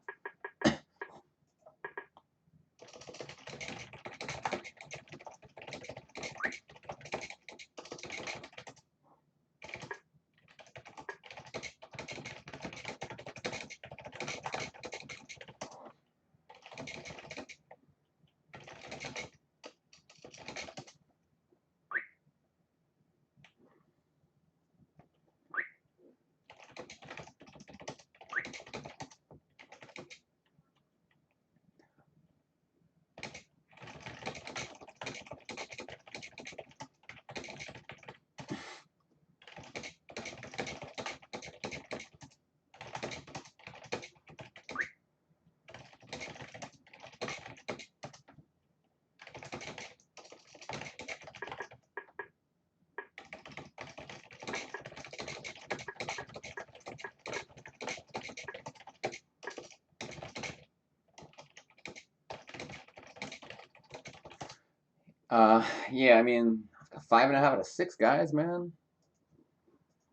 Speaker 1: Yeah, I mean, 5.5 out of 6 guys, man.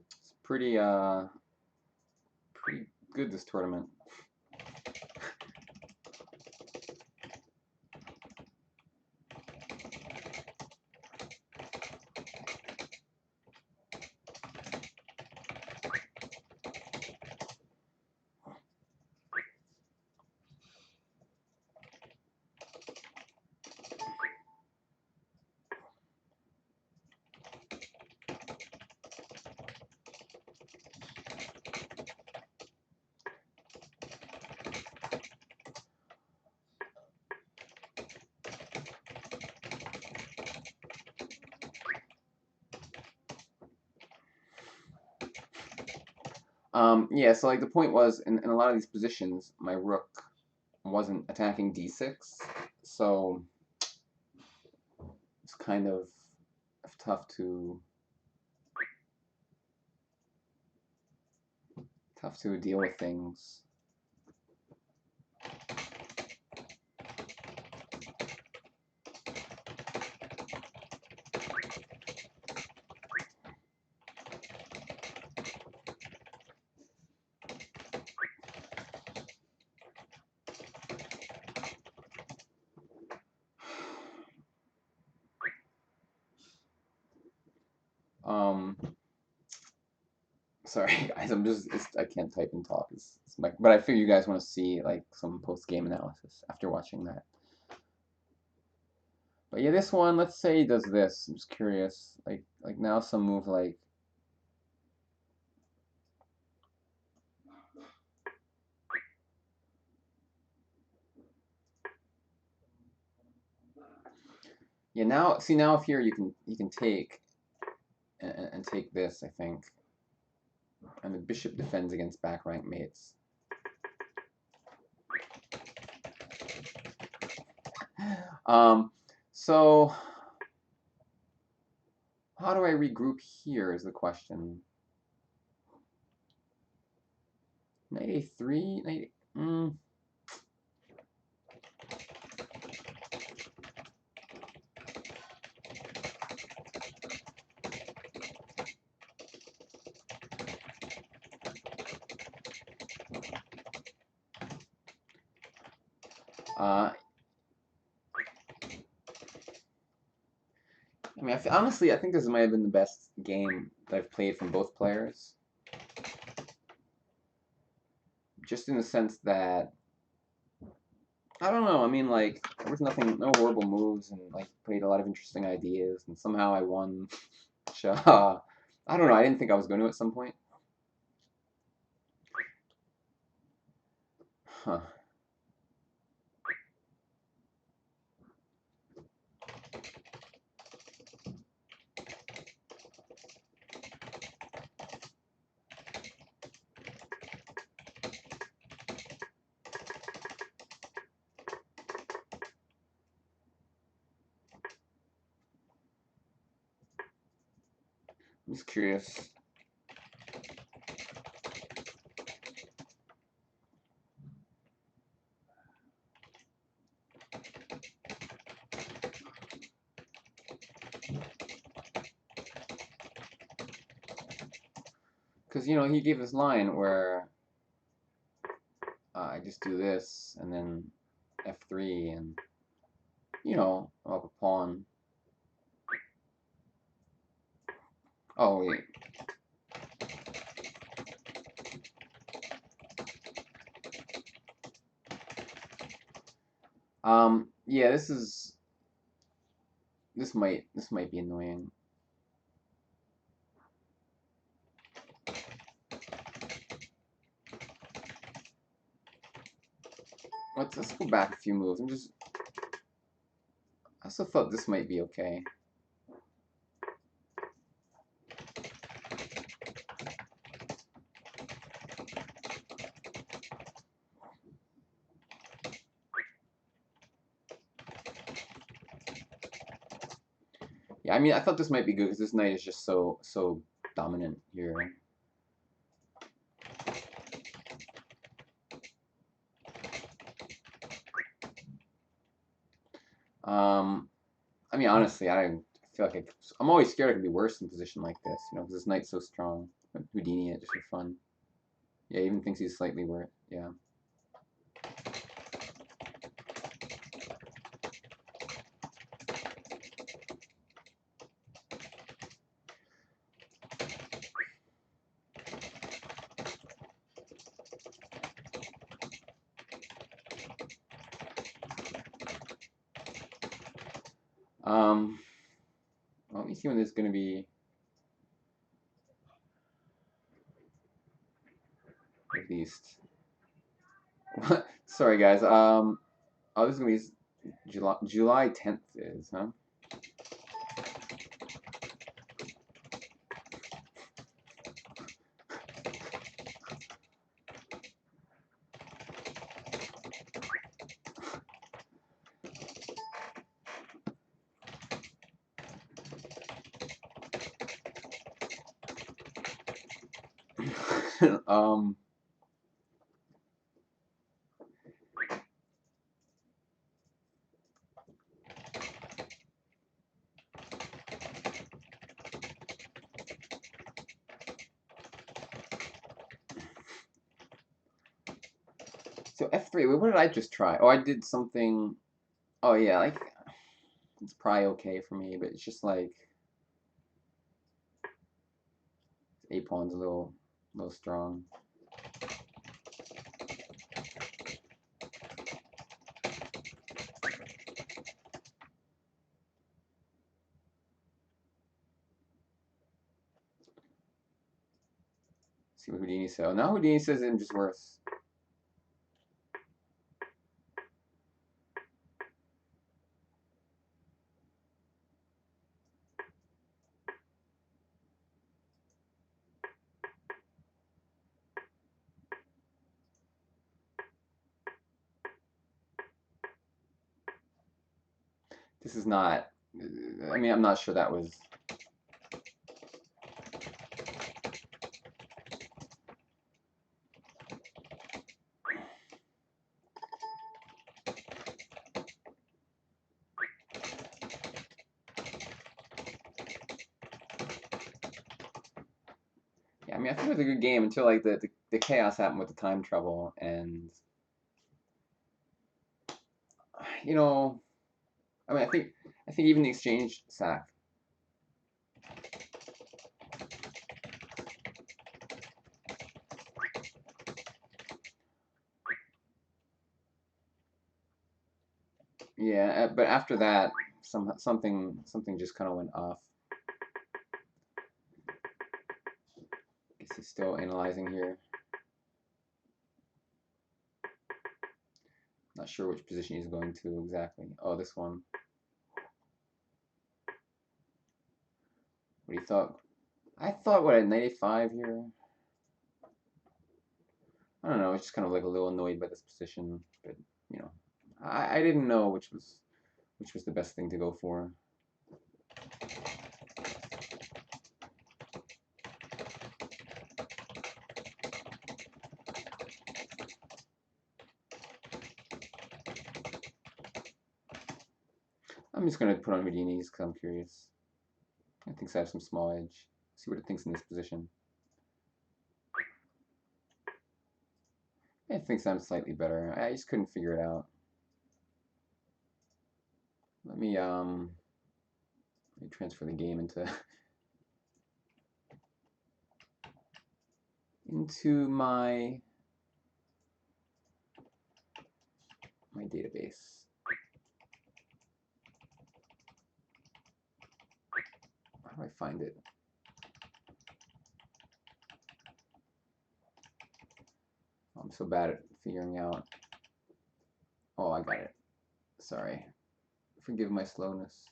Speaker 1: It's pretty good this tournament. Yeah, so like the point was, in a lot of these positions, my rook wasn't attacking d6, so it's kind of tough to deal with things. Sorry guys, I can't type and talk. But I figure you guys want to see like some post-game analysis after watching that. But yeah, this one, let's say he does this. I'm just curious. Like now some move like yeah, now see now if here you can take and take this, I think. And the bishop defends against back rank mates. So how do I regroup here is the question. Knight a3, knight. I mean, honestly, I think this might have been the best game that I've played from both players. Just in the sense that, I don't know, I mean, like, there was no horrible moves, and, like, played a lot of interesting ideas, and somehow I won. I don't know, I didn't think I was going to at some point. Huh. I'm just curious. Because, you know, he gave this line where I just do this, and then f3, and, you know, up a pawn. Oh, wait. Yeah, this might be annoying. Let's go back a few moves. I also thought this might be okay. Yeah, I mean, I thought this might be good because this knight is just so dominant here. Um, I mean, honestly, I feel like I'm always scared I could be worse in a position like this, you know, because this knight's so strong. But Houdini it just for fun. Yeah, he even thinks he's slightly worse. Yeah. Well, let me see when this is gonna be released. Sorry, guys. Oh, this is gonna be July 10th is, huh? um. So F3. Wait, what did I just try? Oh, I did something. Oh yeah, like it's probably okay for me, but it's just like A pawn's a little strong. See what Houdini says. Oh, now Houdini says I'm just worse. This is not. I mean, I'm not sure that was. Yeah, I mean, I think it was a good game until like the chaos happened with the time trouble, and you know, I mean, I think even the exchange sack. Yeah, but after that, something just kind of went off. Guess he's still analyzing here. Not sure which position he's going to exactly. Oh, this one. What do you thought? I thought what, at 95 here? I don't know. I was just kind of like a little annoyed by this position, but you know, I didn't know which was the best thing to go for. I'm just gonna put on Houdini's because I'm curious. I think I have some small edge. See what it thinks in this position. It thinks I'm slightly better. I just couldn't figure it out. Let me transfer the game into my database. How do I find it? I'm so bad at figuring out. Oh, I got it. Sorry. Forgive my slowness.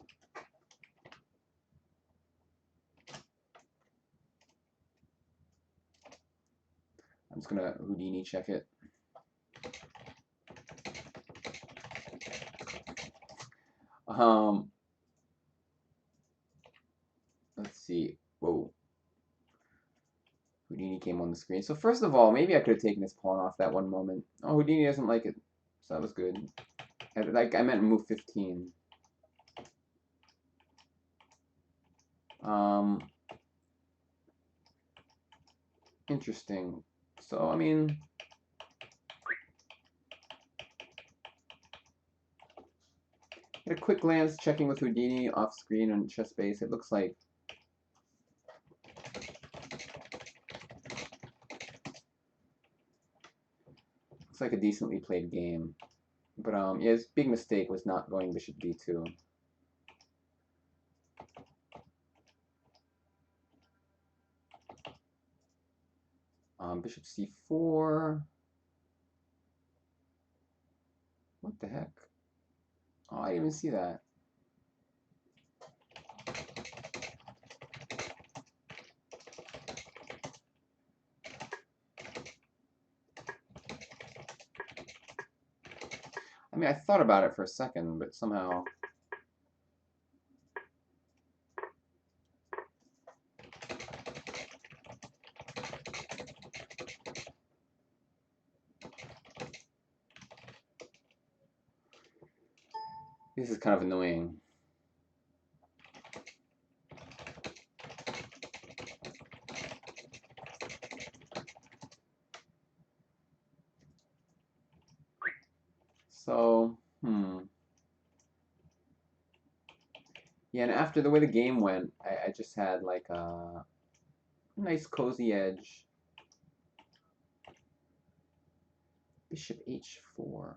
Speaker 1: I'm just gonna Houdini check it. Let's see. Whoa. Houdini came on the screen. So first of all, maybe I could have taken this pawn off that one moment. Oh, Houdini doesn't like it. So that was good. I meant move 15. Interesting. So, I mean, at a quick glance, checking with Houdini off screen on chess base, it looks like a decently played game. But yeah, his big mistake was not going bishop d2. Bishop c4. What the heck? Oh, I didn't even see that. I mean, I thought about it for a second, but somehow... This is kind of annoying. So, yeah, and after the way the game went, I just had like a nice cozy edge. Bishop h4.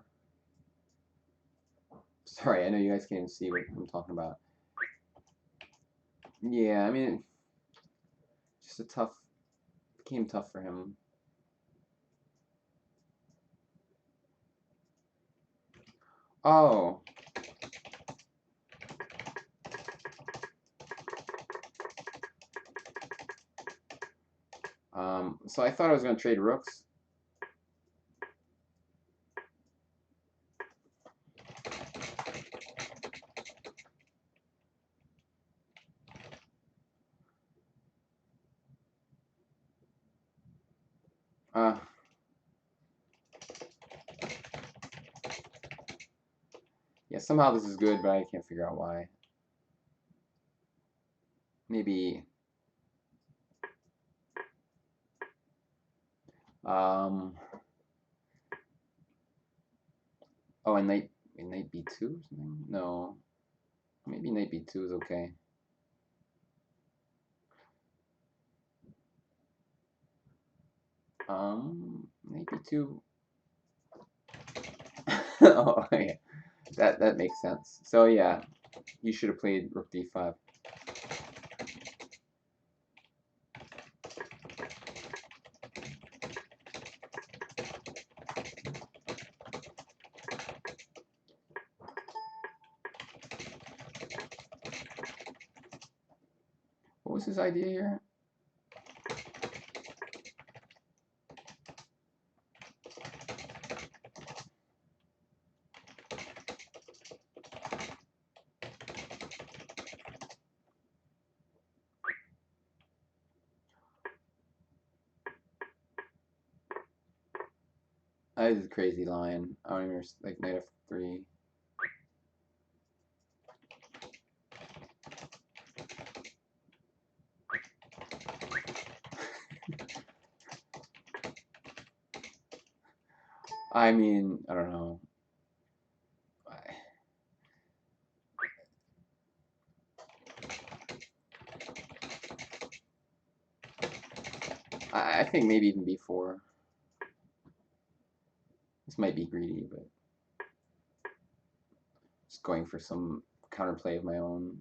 Speaker 1: Sorry, I know you guys can't even see what I'm talking about. Yeah, I mean, just a tough, became tough for him. Oh. So I thought I was going to trade rooks. Yeah, somehow this is good, but I can't figure out why. Maybe... oh, and knight b2 or something? No. Maybe knight b2 is okay. Knight b2. Oh, yeah. That makes sense. So yeah, you should have played rook d5. What was his idea here? That is a crazy line. I don't even like knight f3. I mean, I don't know. I think maybe even b4. This might be greedy, but just going for some counterplay of my own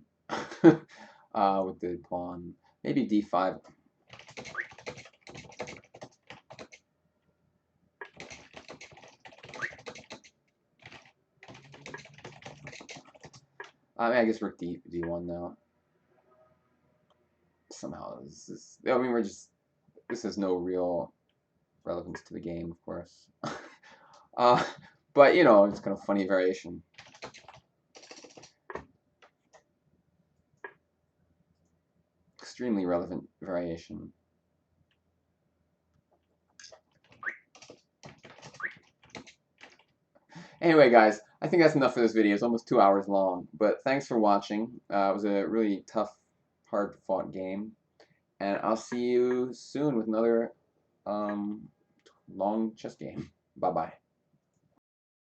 Speaker 1: with the pawn. Maybe d5. I mean, I guess rook d1 now. Somehow this is... I mean, this has no real relevance to the game, of course. But you know, it's kind of funny variation. Extremely relevant variation. Anyway, guys, I think that's enough for this video. It's almost 2 hours long, but thanks for watching. It was a really tough, hard-fought game. And I'll see you soon with another long chess game. Bye-bye.